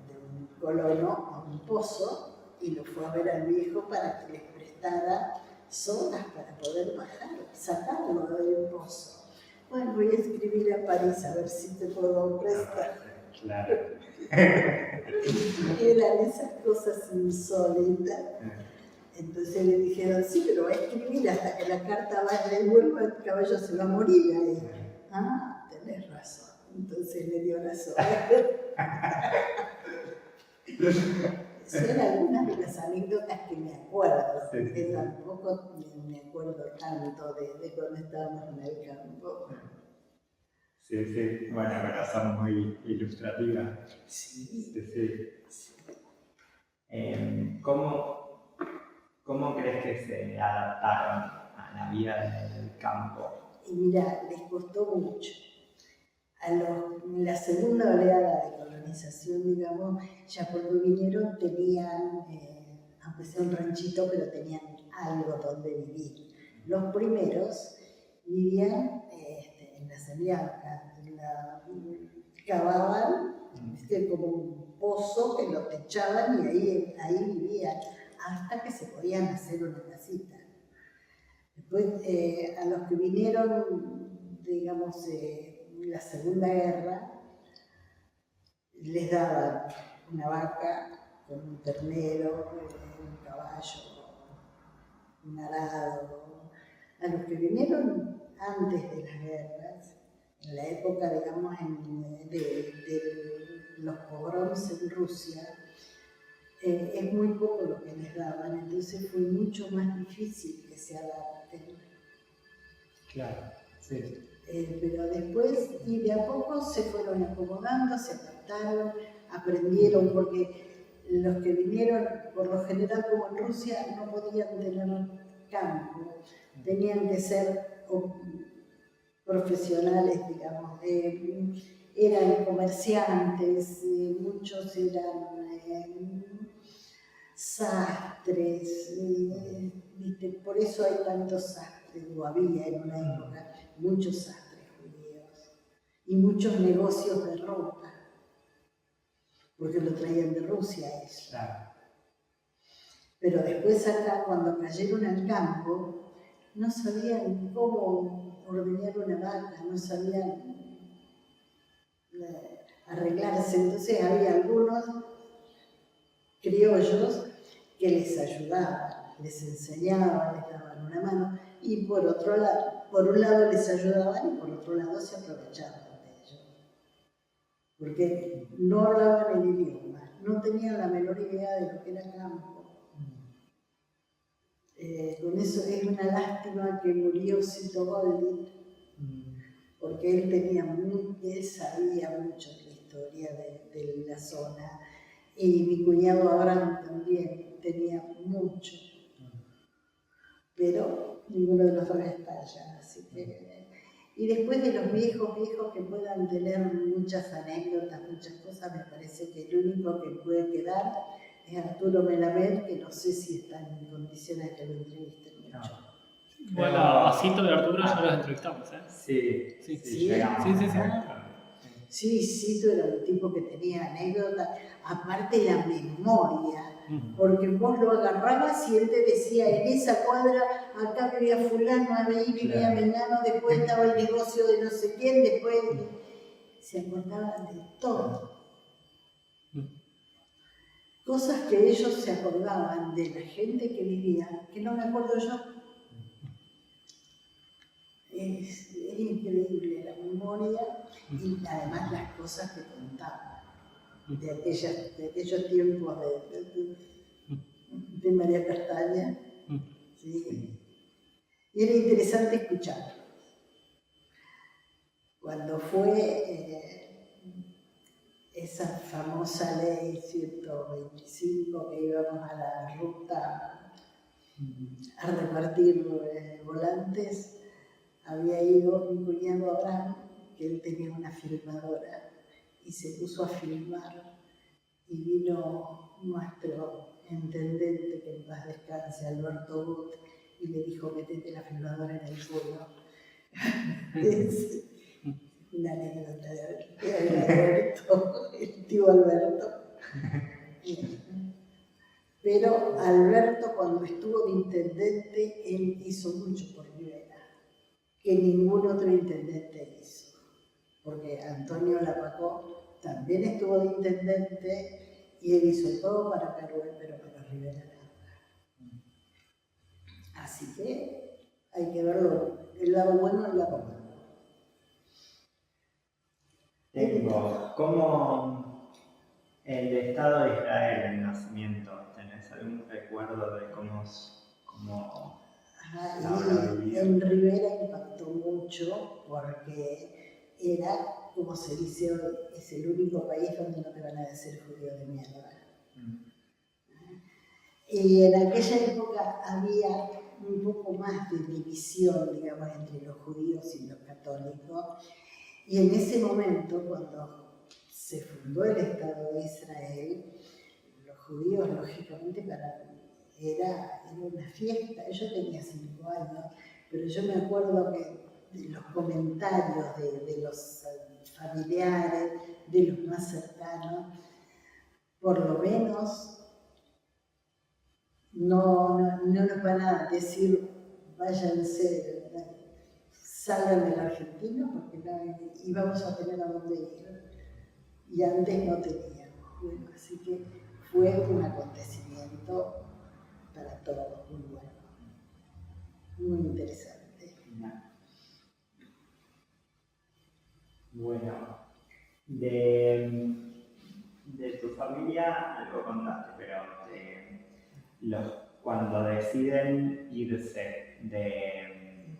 de un colono a un pozo y lo fue a ver al viejo para que les prestara sogas para poder bajar, sacarlo del pozo. Bueno, voy a escribir a París a ver si te puedo prestar. Claro. Eran esas cosas insólitas. Entonces le dijeron, sí, pero va a escribir hasta que la carta vaya y vuelva, el caballo se va a morir ahí. Ah, tenés razón. Entonces le dio razón. Son algunas de las anécdotas que me acuerdo, porque tampoco me acuerdo tanto de cuando estábamos en el campo. Sí, sí, bueno, pero son muy ilustrativas. Sí. ¿Cómo crees que se adaptaron a la vida del campo? Y mira, les costó mucho. En la segunda oleada de colonización, digamos, ya cuando vinieron tenían, aunque sea un ranchito, pero tenían algo donde vivir. Los primeros vivían en la semiarca, cavaban como un pozo que lo techaban y ahí vivían, hasta que se podían hacer una casita. Después, a los que vinieron, digamos, la Segunda Guerra, les daban una vaca con un ternero, un caballo, un arado. A los que vinieron antes de las guerras, en la época, digamos, de los pogroms en Rusia, es muy poco lo que les daban, entonces fue mucho más difícil que se adapten. Claro, sí. Pero después, y de a poco se fueron acomodando, se adaptaron, aprendieron, porque los que vinieron, por lo general como en Rusia, no podían tener campo, tenían que ser profesionales, digamos, eran comerciantes, muchos eran sastres, ¿viste? Por eso hay tantos sastres, o había en una época muchos sastres judíos y muchos negocios de ropa, porque lo traían de Rusia eso. Claro. Pero después acá, cuando cayeron al campo, no sabían cómo ordeñar una vaca, no sabían arreglarse, entonces había algunos criollos que les ayudaban, les enseñaban, les daban una mano, y por un lado les ayudaban y por otro lado se aprovechaban de ellos. Porque no hablaban el idioma, no tenían la menor idea de lo que era campo. Con eso es una lástima que murió Cito Golding, porque él sabía mucho de la historia de la zona. Y mi cuñado Abraham también tenía mucho, pero ninguno de los dos está allá, así que... Y después de los viejos que puedan tener muchas anécdotas, muchas cosas, me parece que el único que puede quedar es Arturo Melamed, que no sé si está en condiciones de que lo entrevisten mucho. No. Bueno, a Cito y Arturo ya los entrevistamos, ¿eh? Sí, llegamos. Sí, Cito era un tipo que tenía anécdotas, aparte la memoria, porque vos lo agarrabas y él te decía, en esa cuadra, acá vivía fulano, ahí vivía Mengano, después estaba el negocio de no sé quién, después se acordaban de todo. Cosas que ellos se acordaban de la gente que vivía, que no me acuerdo yo. Es increíble la memoria y además las cosas que contaban de aquellos tiempos de María Castaña. ¿Sí? Y era interesante escucharlos. Cuando fue esa famosa ley 125 que íbamos a la ruta a repartir volantes, había ido mi cuñado Abraham, que él tenía una filmadora, y se puso a filmar, y vino nuestro intendente, que en paz descanse, Alberto Gut, y le dijo, metete la filmadora en el culo. Es una anécdota de Alberto, el tío Alberto. Pero Alberto, cuando estuvo de intendente, él hizo mucho por Rivera, que ningún otro intendente hizo. Porque Antonio Lapacó también estuvo de intendente y él hizo todo para Peruel, pero para Rivera nada. Así que hay que verlo, el lado bueno y el lado malo. Tengo como el Estado de Israel, el nacimiento. ¿Tenés algún recuerdo de cómo En Rivera impactó mucho porque era, como se dice hoy, es el único país donde no te van a decir judío de mierda. Y en aquella época había un poco más de división, digamos, entre los judíos y los católicos. Y en ese momento, cuando se fundó el Estado de Israel, los judíos, lógicamente, era una fiesta. Yo tenía 5 años, pero yo me acuerdo que de los comentarios de los familiares, de los más cercanos, por lo menos no nos van a decir váyanse, salgan de la Argentina porque no íbamos a tener a dónde ir y antes no teníamos. Bueno, así que fue un acontecimiento para todos, muy bueno, muy interesante. Bueno, de tu familia algo contaste, pero cuando deciden irse del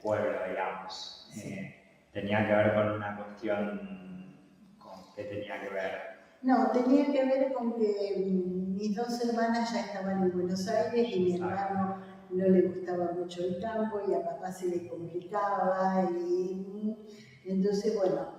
pueblo, digamos, Sí. ¿tenía que ver con una cuestión con qué tenía que ver? No, tenía que ver con que mis 2 hermanas ya estaban en Buenos Aires y mi hermano no le gustaba mucho el campo y a papá se le complicaba y entonces, bueno,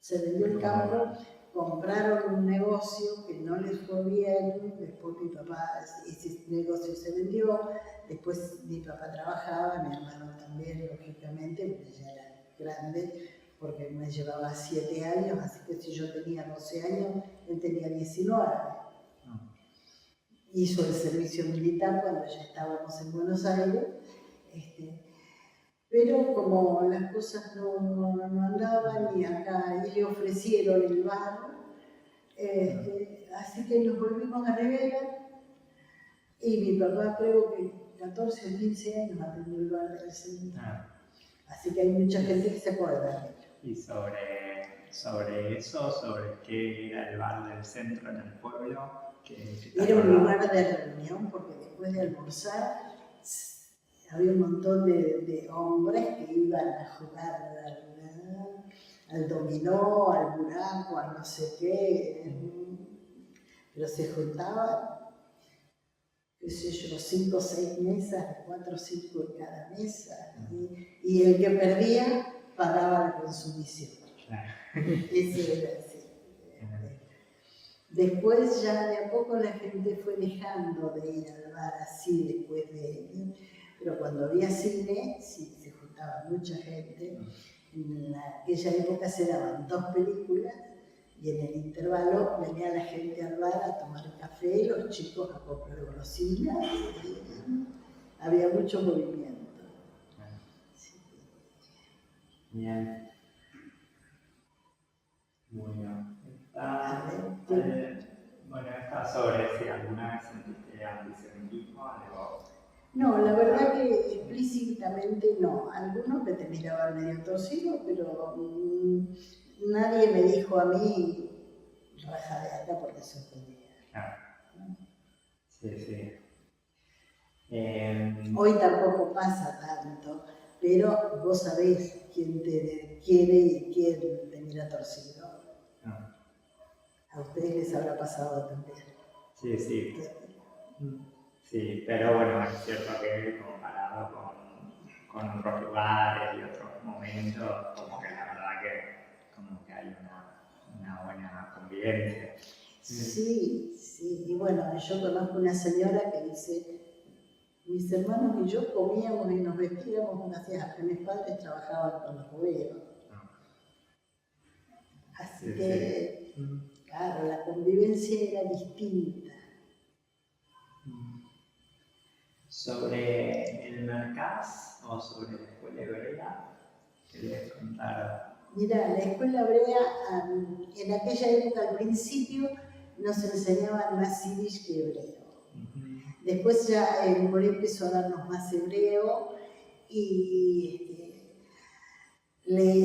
se vendió el campo, compraron un negocio que no les fue bien, después mi papá, ese negocio se vendió, después mi papá trabajaba, mi hermano también, lógicamente, porque ya era grande, porque me llevaba 7 años, así que si yo tenía 12 años, él tenía 19. Hizo el servicio militar cuando ya estábamos en Buenos Aires, pero como las cosas no andaban y acá y le ofrecieron el bar, así que nos volvimos a Rivera y mi papá creo que 14 o 15 años atendió el bar del centro. Así que hay mucha gente que se acuerda de él. Y sobre eso, sobre qué era el bar del centro en el pueblo. Era un lugar de reunión porque después de almorzar había un montón de hombres que iban a jugar al dominó, al buraco, al no sé qué, pero se juntaban, qué sé yo, 5 o 6 mesas, de 4 o 5 en cada mesa, y el que perdía pagaba la consumición. Eso era así. Después ya de a poco la gente fue dejando de ir al bar así después de... Pero cuando había cine, sí, se juntaba mucha gente. En aquella época se daban 2 películas y en el intervalo venía la gente al bar a tomar café, los chicos a comprar golosinas. Había mucho movimiento. Sí. Bien. Bueno, está sobre si alguna vez sentiste antisemitismo, algo. No, la verdad que explícitamente no. Algunos me te miraban medio torcido, pero nadie me dijo a mí, raja de acá porque se ofendía. Sí. Hoy tampoco pasa tanto, pero vos sabés quién te quiere y quién te mira torcido. A ustedes les habrá pasado también. Sí. Sí, pero bueno, es cierto que comparado con otros lugares y otros momentos, como que la verdad que como que hay una buena convivencia. Sí, y bueno, yo conozco una señora que dice, mis hermanos y yo comíamos y nos vestíamos gracias a que mis padres trabajaban con los obreros. Así que, claro, la convivencia era distinta. ¿Sobre el Mercás o sobre la escuela hebrea? ¿Querés contar? Mira, la escuela hebrea, en aquella época al principio nos enseñaban más yiddish que hebreo. Después ya el Moré empezó a darnos más hebreo y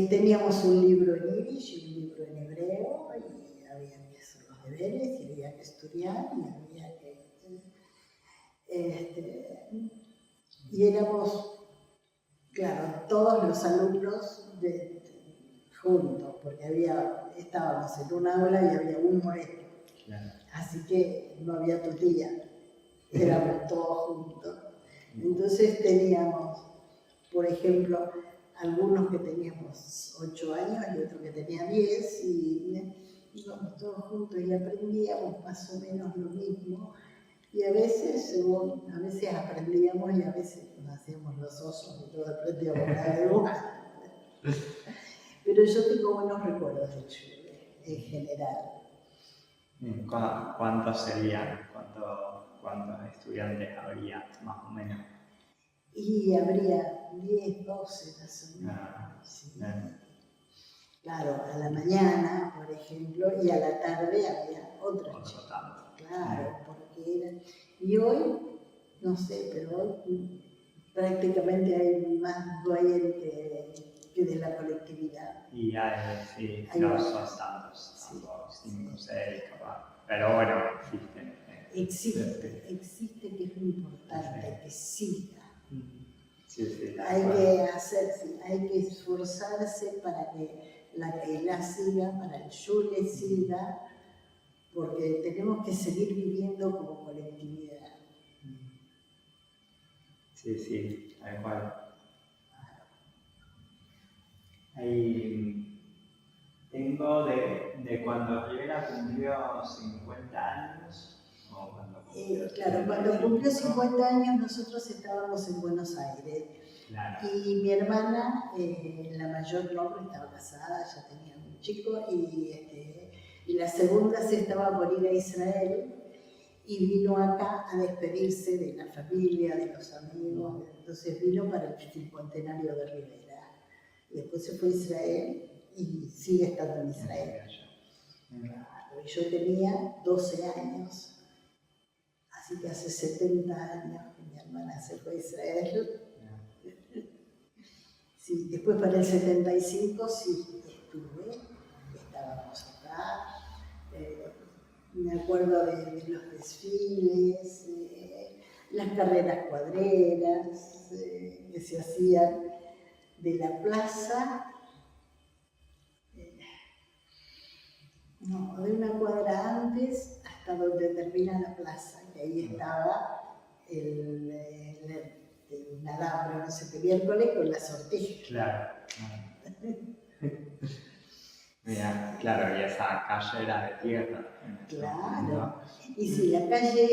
teníamos un libro en yiddish y un libro en hebreo y había que hacer los deberes y había que estudiar y había que... y éramos, claro, todos los alumnos juntos, porque estábamos en un aula y había un maestro. Claro. Así que no había tutía, éramos todos juntos. Entonces teníamos, por ejemplo, algunos que teníamos 8 años y otros que tenían 10 y íbamos todos juntos y aprendíamos más o menos lo mismo. Y a veces aprendíamos y a veces nos hacíamos los osos y todos aprendíamos nada igual. Pero yo tengo buenos recuerdos del Shule, en general. ¿Cuántos serían? ¿Cuántos estudiantes habría, más o menos? Y habría 10, 12 más o menos. Sí. Claro, a la mañana, por ejemplo, y a la tarde había otro tanto. Claro, porque era... Y hoy, no sé, pero hoy prácticamente hay más Goyen que de la colectividad. Y hay no son tantos, 5, 6, capaz. Pero bueno, Existe que es lo importante, que siga. Sí, Hay que esforzarse para que la Keilah siga, para el Shule siga, porque tenemos que seguir viviendo como colectividad. Sí, tal cual. Tengo de cuando Rivera cumplió 50 años. Claro, cuando cumplió 50 años nosotros estábamos en Buenos Aires. Claro. Y mi hermana, la mayor no, estaba casada, ya tenía un chico, y la segunda se estaba por ir a Israel y vino acá a despedirse de la familia, de los amigos. Entonces vino para el cincuentenario de Rivera. Y después se fue a Israel y sigue estando en Israel. Claro, y yo tenía 12 años. Así que hace 70 años que mi hermana se fue a Israel. Sí, después para el 75 sí estábamos acá. Me acuerdo de los desfiles, las carreras cuadreras que se hacían de la plaza, de una cuadra antes hasta donde termina la plaza, que ahí estaba el alambre, no sé qué miércoles, con la sortija. Claro. Mira, claro, y esa calle era de tierra. Claro. Y si la calle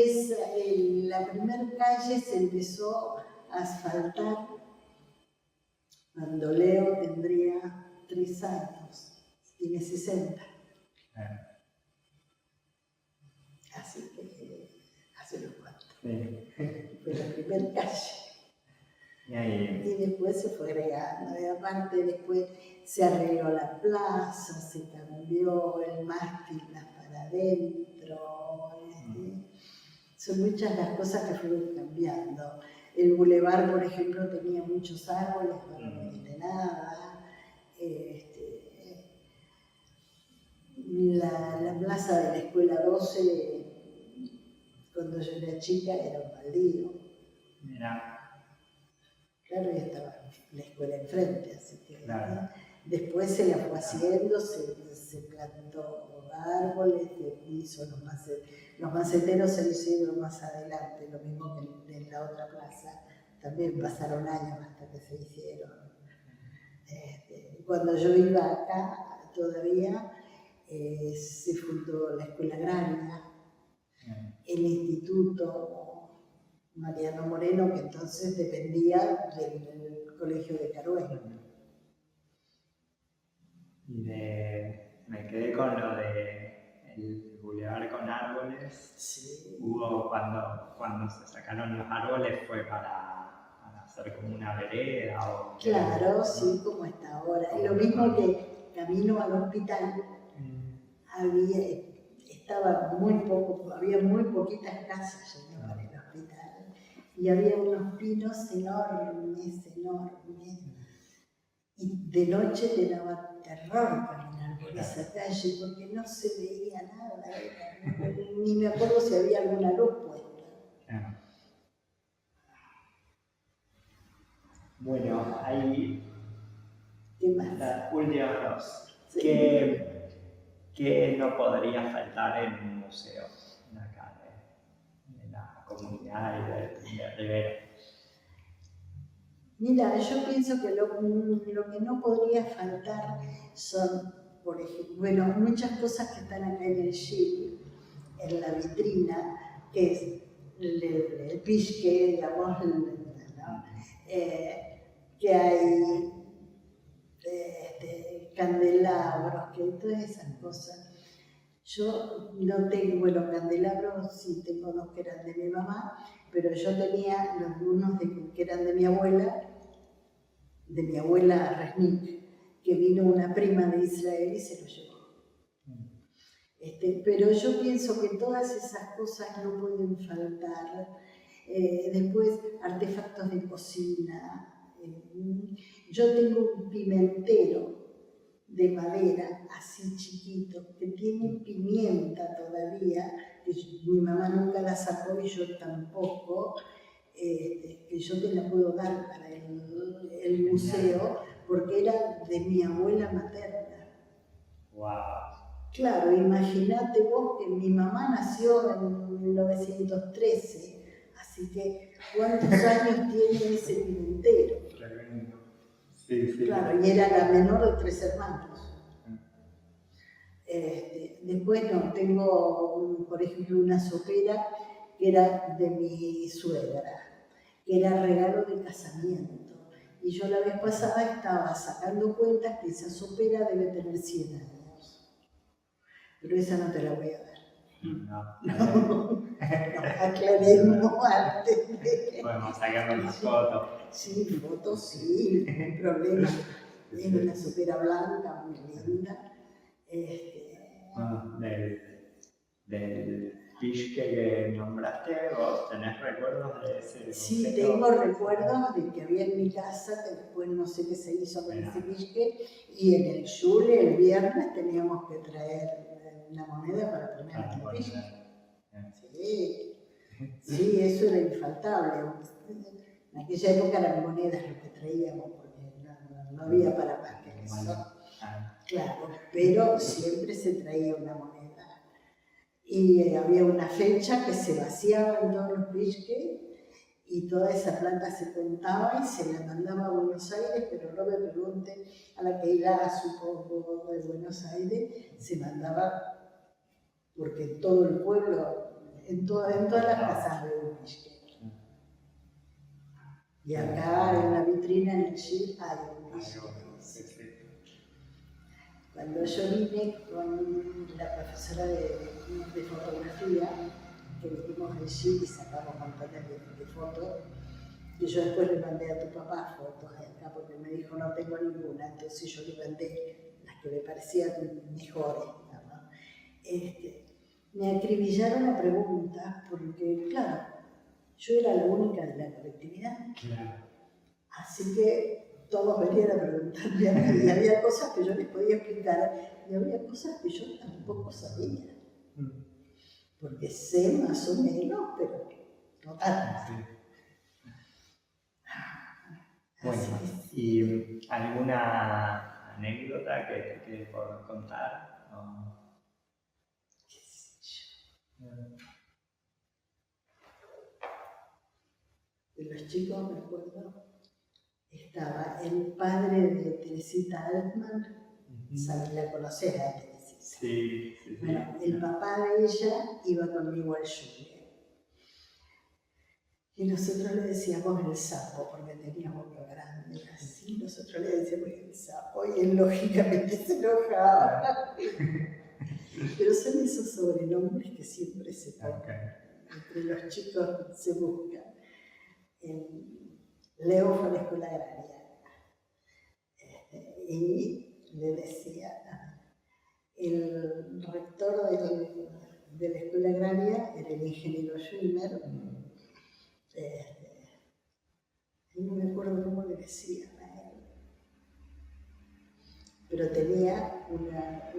la primera calle se empezó a asfaltar cuando Leo tendría 3 años, tiene 60. Así que hace unos cuantos. Sí. Fue la primera calle. Y después se fue agregando. Y aparte después se arregló la plaza, se cambió el mástil para adentro. Son muchas las cosas que fueron cambiando. El bulevar, por ejemplo, tenía muchos árboles, ahora no tiene nada. La plaza de la escuela 12, cuando yo era chica, era un baldío. mira. Claro, y estaba la escuela enfrente, así que Claro. después se la fue haciendo, se plantó árboles, se hizo los maceteros se hicieron más adelante, lo mismo que en la otra plaza, también pasaron años hasta que se hicieron. Cuando yo iba acá todavía, se fundó la escuela agraria, el instituto Mariano Moreno, que entonces dependía del colegio de Caruel. Me quedé con lo de el bulevar con árboles. Sí. Hubo cuando se sacaron los árboles fue para hacer como una vereda o... Claro, sí, como está ahora. Y lo mismo que camino al hospital, había muy poquitas casas llegaban al hospital. y había unos pinos enormes, enormes. Y de noche le daba terror caminar por esa calle porque no se veía nada, ni me acuerdo si había alguna luz puesta. Bueno, hay ¿Qué más? las últimas dos. Sí. ¿Qué no podría faltar en un museo de acá, de la comunidad y de Rivera? Mira, yo pienso que lo que no podría faltar son, por ejemplo, bueno, muchas cosas que están acá en el SHIP, en la vitrina, que es el pisque, digamos, ¿no? Que hay candelabros, que todas esas cosas. Yo no tengo, bueno, candelabros sí tengo dos que eran de mi mamá, pero yo tenía algunos que eran de mi abuela Resnik, que vino una prima de Israel y se lo llevó. Pero yo pienso que todas esas cosas no pueden faltar. Después, artefactos de cocina. Yo tengo un pimentero de madera, así chiquito, que tiene pimienta todavía, que mi mamá nunca la sacó y yo tampoco, que yo te la puedo dar para el museo, porque era de mi abuela materna. ¡Wow! Claro, imagínate vos que mi mamá nació en 1913, así que ¿cuántos años tiene ese pimentero? Tremendo. Sí, sí. Claro, y era la menor de 3 hermanos. Después no, tengo, por ejemplo, una sopera que era de mi suegra, que era regalo de casamiento. Y yo la vez pasada estaba sacando cuentas que esa sopera debe tener 100 años. Pero esa no te la voy a dar. No, aclaremos antes de... Podemos sacarle una foto. Sí, fotos sí, ningún problema. Es una sopera blanca, muy linda. Del pisque que nombraste, ¿vos tenés recuerdos de ese? Sí, tengo recuerdos de que había en mi casa, que después no sé qué se hizo con ese pisque, y en el Yule el viernes teníamos que traer una moneda para poner en el pisque. Sí, eso era infaltable. En aquella época eran monedas lo que traíamos, porque no había para más que eso. Claro, pero siempre se traía una moneda. Y había una fecha que se vaciaban todos los pisques y toda esa plata se contaba y se la mandaba a Buenos Aires, pero no me pregunte, a la que irá, supongo, de Buenos Aires, se mandaba porque todo el pueblo, en todas las casas había un pisque. Y acá en la vitrina en el SHIP hay un pisque. Cuando yo vine con la profesora de fotografía, que vinimos al SHIP y sacamos montones de fotos, y yo después le mandé a tu papá fotos de acá, porque me dijo no tengo ninguna, entonces yo le mandé las que me parecían mejores, ¿no? Me acribillaron a preguntas, porque claro, yo era la única de la colectividad. Claro. Así que todos venían a preguntarme a mí, y había cosas que yo les podía explicar, y había cosas que yo tampoco sabía. Porque sé más o menos, pero no tanto. Bueno, ¿y alguna anécdota que te quede por contar? ¿Qué sé yo? De los chicos me acuerdo, estaba el padre de Teresita Altman, ¿sabes? La conoces a Teresita. Sí. Bueno, el papá de ella iba conmigo al Yule. Y nosotros le decíamos el sapo, porque tenía boca grande, así. Nosotros le decíamos el sapo, y él lógicamente se enojaba. Pero son esos sobrenombres que siempre se ponen. Entre los chicos se buscan. Leo fue a la escuela agraria. Y le decía, el rector de la escuela agraria era el ingeniero Schwimmer, y no me acuerdo cómo le decían a él, pero tenía una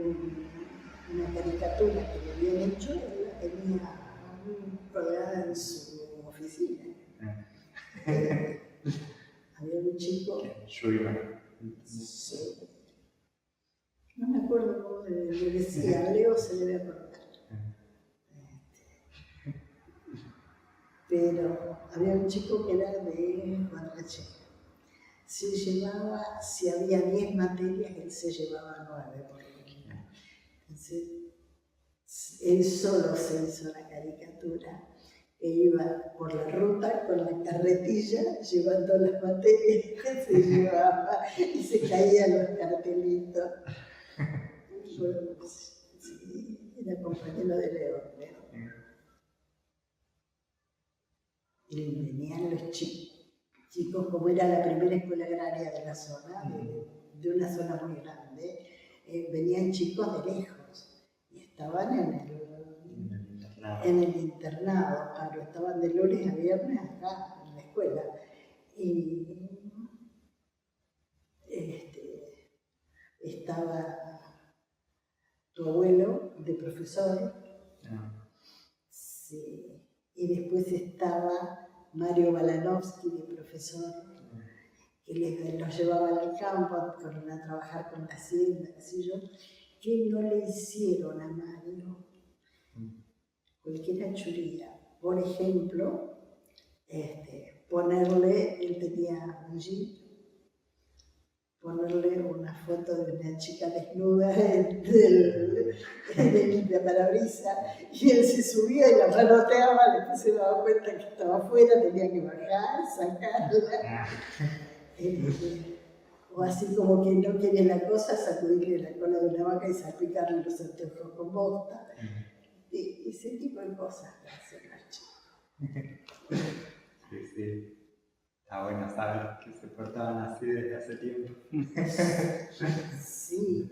caricatura que le habían hecho, él la tenía colgada en su oficina. Había un chico. Yo iba. Sí. No me acuerdo cómo le decía, a Leo se debe acordar. Pero había un chico que era de Guadalajara. Si había 10 materias, él se llevaba 9 por ejemplo. Entonces, él solo se hizo la caricatura e iba por la ruta con la carretilla llevando las materias que se llevaba y se caían los cartelitos. Bueno, sí, era compañero de Leo, creo. Y venían los chicos, como era la primera escuela agraria de la zona, de una zona muy grande, venían chicos de lejos y estaban en el internado, claro, estaban de lunes a viernes acá en la escuela. Y estaba tu abuelo de profesor, sí, y después estaba Mario Balanovsky de profesor, que los llevaba al campo a trabajar con la hacienda, qué sé yo, que no le hicieron a Mario cualquier churía. Por ejemplo, ponerle, él tenía un jeep, ponerle una foto de una chica desnuda del limpiaparabrisas y él se subía y la manoteaba, después se daba cuenta que estaba afuera, tenía que bajar, sacarla. O así como que no quería la cosa, sacudirle la cola de una vaca y salpicarle los anteojos con bosta. Y ese tipo de cosas que hacen los chicos. Sí, sí. Está bueno saber que se portaban así desde hace tiempo. Sí,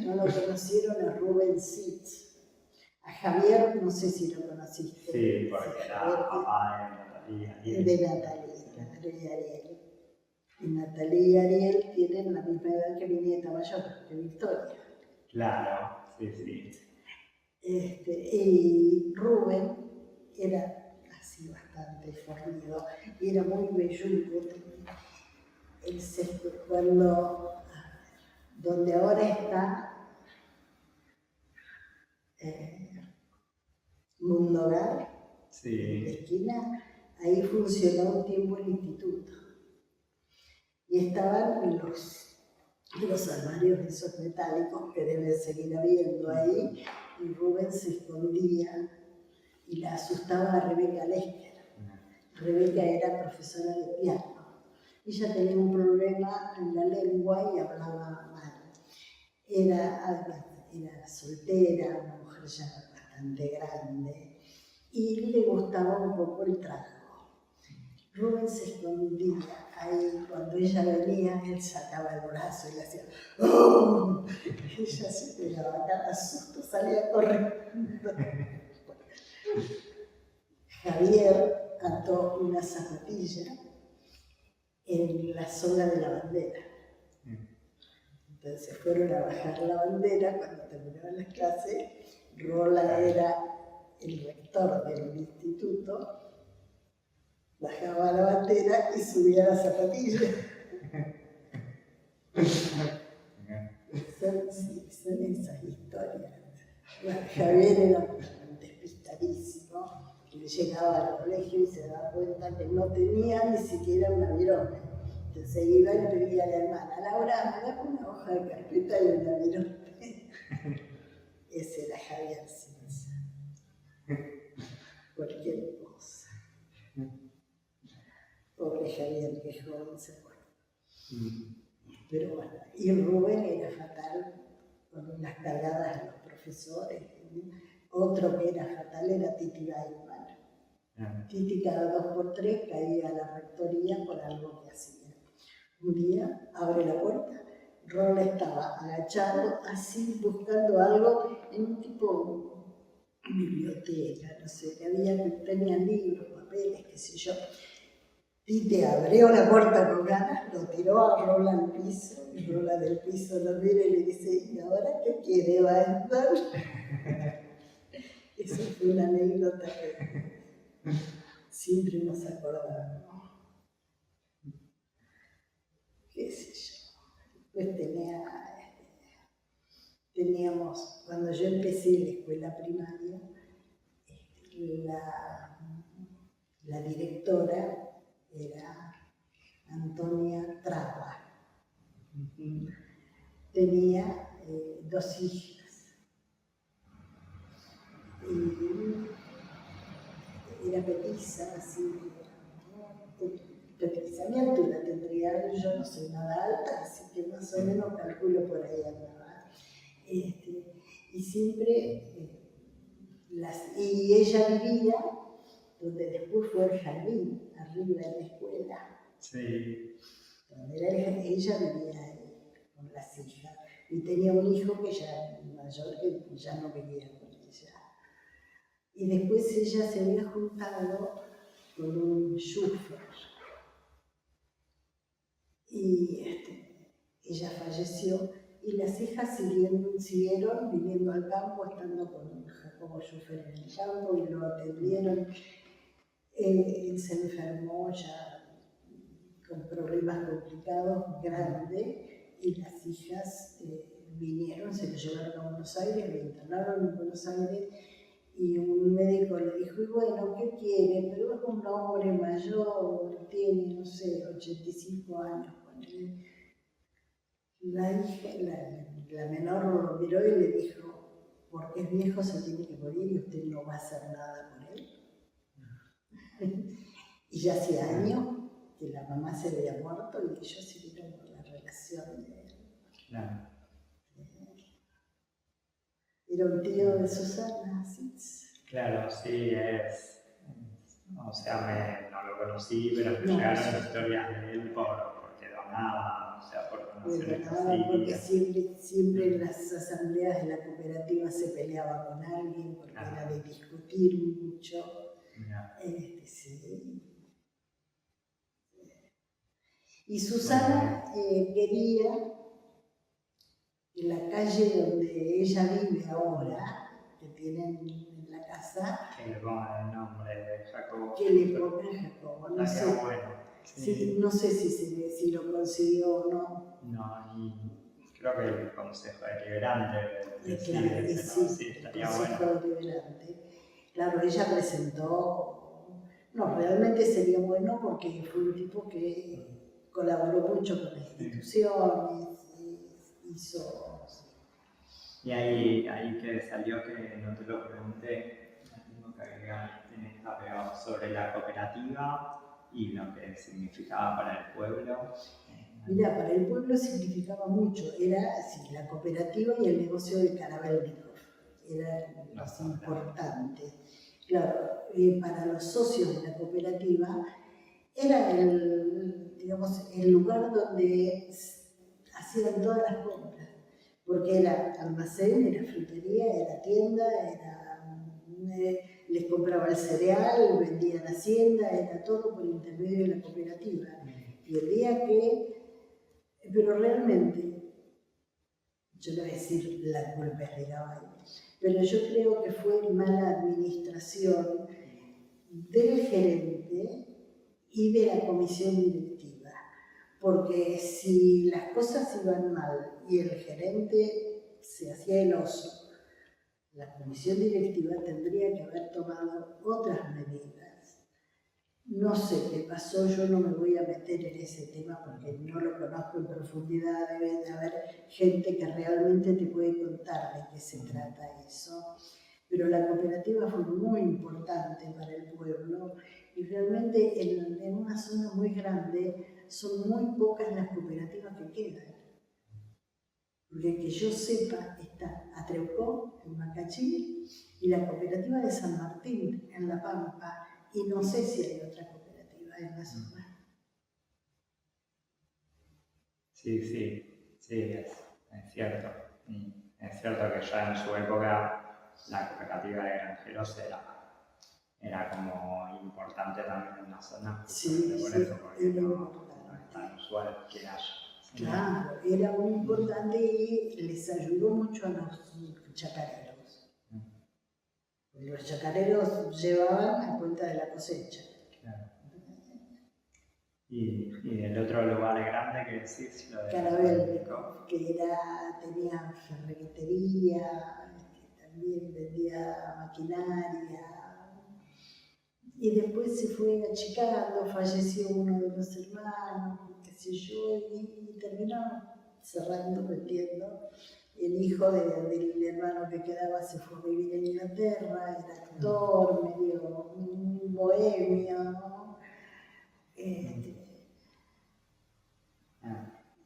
no lo conocieron a Rubén Sitz. A Javier, no sé si lo conociste. Sí, porque era papá de Natalia y Ariel. De Natalia y Ariel. Y Natalia y Ariel tienen la misma edad que mi nieta mayor, que Victoria. Claro, sí, sí. Y Rubén era así bastante fornido y era muy belludo. Donde ahora está Mundogar, Sí. en la esquina, ahí funcionó un tiempo el instituto. Y estaban los armarios esos metálicos que deben seguir habiendo ahí, y Rubén se escondía y la asustaba a Rebeca Lester. Rebeca era profesora de piano. Ella tenía un problema en la lengua y hablaba mal. Era soltera, una mujer ya bastante grande, y le gustaba un poco el trago. Rubén se escondía ahí, cuando ella venía, él sacaba el brazo y le hacía ¡oh! Ella se pegaba cada susto, salía corriendo. Javier ató una zapatilla en la zona de la bandera. Entonces fueron a bajar la bandera cuando terminaban las clases. Rola era el rector del instituto. Bajaba la bandera y subía la zapatilla. Son esas historias. Bueno, Javier era despistadísimo, que llegaba al colegio y se daba cuenta que no tenía ni siquiera un avión. Entonces iba y le pedía a la hermana, Laura, me da una hoja de carpeta y un avión. Ese era Javier Cinza. Cualquier cosa. Pobre Javier, que joven se fue. Pero bueno, y Rubén era fatal, con unas cargadas a los profesores. Otro que era fatal era Titi Bailman. Titi cada 2 por 3 caía a la rectoría por algo que hacía. Un día abre la puerta, Rola estaba agachado, así buscando algo en un tipo biblioteca, no sé, tenía libros, papeles, qué sé yo. Tite abrió la puerta con ganas, lo tiró a Rola al piso, y Rola del piso lo mira y le dice, ¿y ahora qué quiere, va a entrar? Eso fue una anécdota que siempre nos acordamos. Qué sé yo. Después teníamos, cuando yo empecé la escuela primaria, la directora era Antonia Traba. Tenía 2 hijas. Y era petiza, así, petiza. Mi altura tendría, yo no soy nada alta, así que más o menos calculo por ahí andaba. Y siempre, y ella vivía donde después fue el jardín, arriba en la escuela. Sí. Donde ella vivía ahí con las hijas. Y tenía un hijo que ya mayor, que ya no vivía con ella. Y después ella se había juntado con un chofer. Y ella falleció y las hijas siguieron viviendo al campo, estando con Jacobo Schuffer en el campo y lo atendieron. Él se enfermó ya con problemas complicados, grande, y las hijas vinieron, se lo llevaron a Buenos Aires, lo internaron en Buenos Aires, y un médico le dijo, y bueno, ¿qué quiere? Pero es un hombre mayor, tiene, no sé, 85 años. La menor lo miró y le dijo, porque es viejo se tiene que morir y usted no va a hacer nada por él. Y ya hacía años que la mamá se había muerto y ellos siguieron con la relación de él. Claro. Era un tío de Susana, ¿sí? Claro, sí, o sea, no lo conocí, pero me No, llegaron sí. historias de él porque donaba, o sea, por donaciones Porque así. siempre en las asambleas de la cooperativa se peleaba con alguien, porque era de discutir mucho. Sí. Y Susana quería que la calle donde ella vive ahora, que tienen en la casa, Que le pongan el nombre de Jacobo. que le pongan Jacobo. No sé, bueno. sí, no sé si lo consiguió o no. No, y creo que el Consejo Deliberante Claro, decide, sí, el estaría Consejo bueno. Deliberante. Claro, ella presentó, no, realmente sería bueno porque fue un tipo que colaboró mucho con las instituciones, hizo... Y ahí que salió que no te lo pregunté, tengo que agregar en esta, pero sobre la cooperativa y lo que significaba para el pueblo. Mira, para el pueblo significaba mucho, era así, la cooperativa y el negocio de Karavelnikov, era lo más importante. Claro, para los socios de la cooperativa era el lugar donde hacían todas las compras, porque era almacén, era frutería, era tienda, les compraba el cereal, vendían hacienda, era todo por intermedio de la cooperativa. Y el día pero realmente, yo no voy a decir la culpa es de Gabay, pero yo creo que fue mala administración del gerente y de la comisión directiva, porque si las cosas iban mal y el gerente se hacía el oso, la comisión directiva tendría que haber tomado otras medidas. No sé qué pasó, yo no me voy a meter en ese tema porque no lo conozco en profundidad, debe de haber gente que realmente te puede contar de qué se trata eso. Pero la cooperativa fue muy importante para el pueblo y realmente en una zona muy grande son muy pocas las cooperativas que quedan. Porque que yo sepa está Atreucó, en Macachí, y la cooperativa de San Martín, en La Pampa, y no sé si hay otra cooperativa en la zona. Sí, es cierto. Es cierto que ya en su época la cooperativa de granjeros era era como importante también en la zona. Sí, Por sí, eso, porque era no importante. es tan usual que haya. Claro, era muy importante y les ayudó mucho a los chacareros. Los chacareros llevaban la cuenta de la cosecha. Claro. Y el otro lugar grande que decís, lo de Carabel, que tenía ferretería, también vendía maquinaria. Y después se fue achicando, falleció uno de los hermanos, qué sé yo, y terminó cerrando, vendiendo. El hijo del hermano que quedaba se fue a vivir en Inglaterra, era actor, medio bohemio.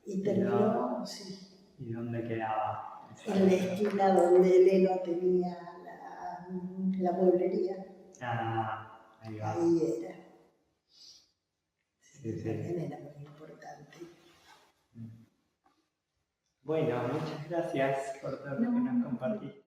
Y terminó, sí. ¿Y dónde quedaba? En la esquina donde Eleno tenía la mueblería. Ahí va. Ahí era. Sí, sí. También era muy importante. Bueno, muchas gracias por todo lo que nos compartiste.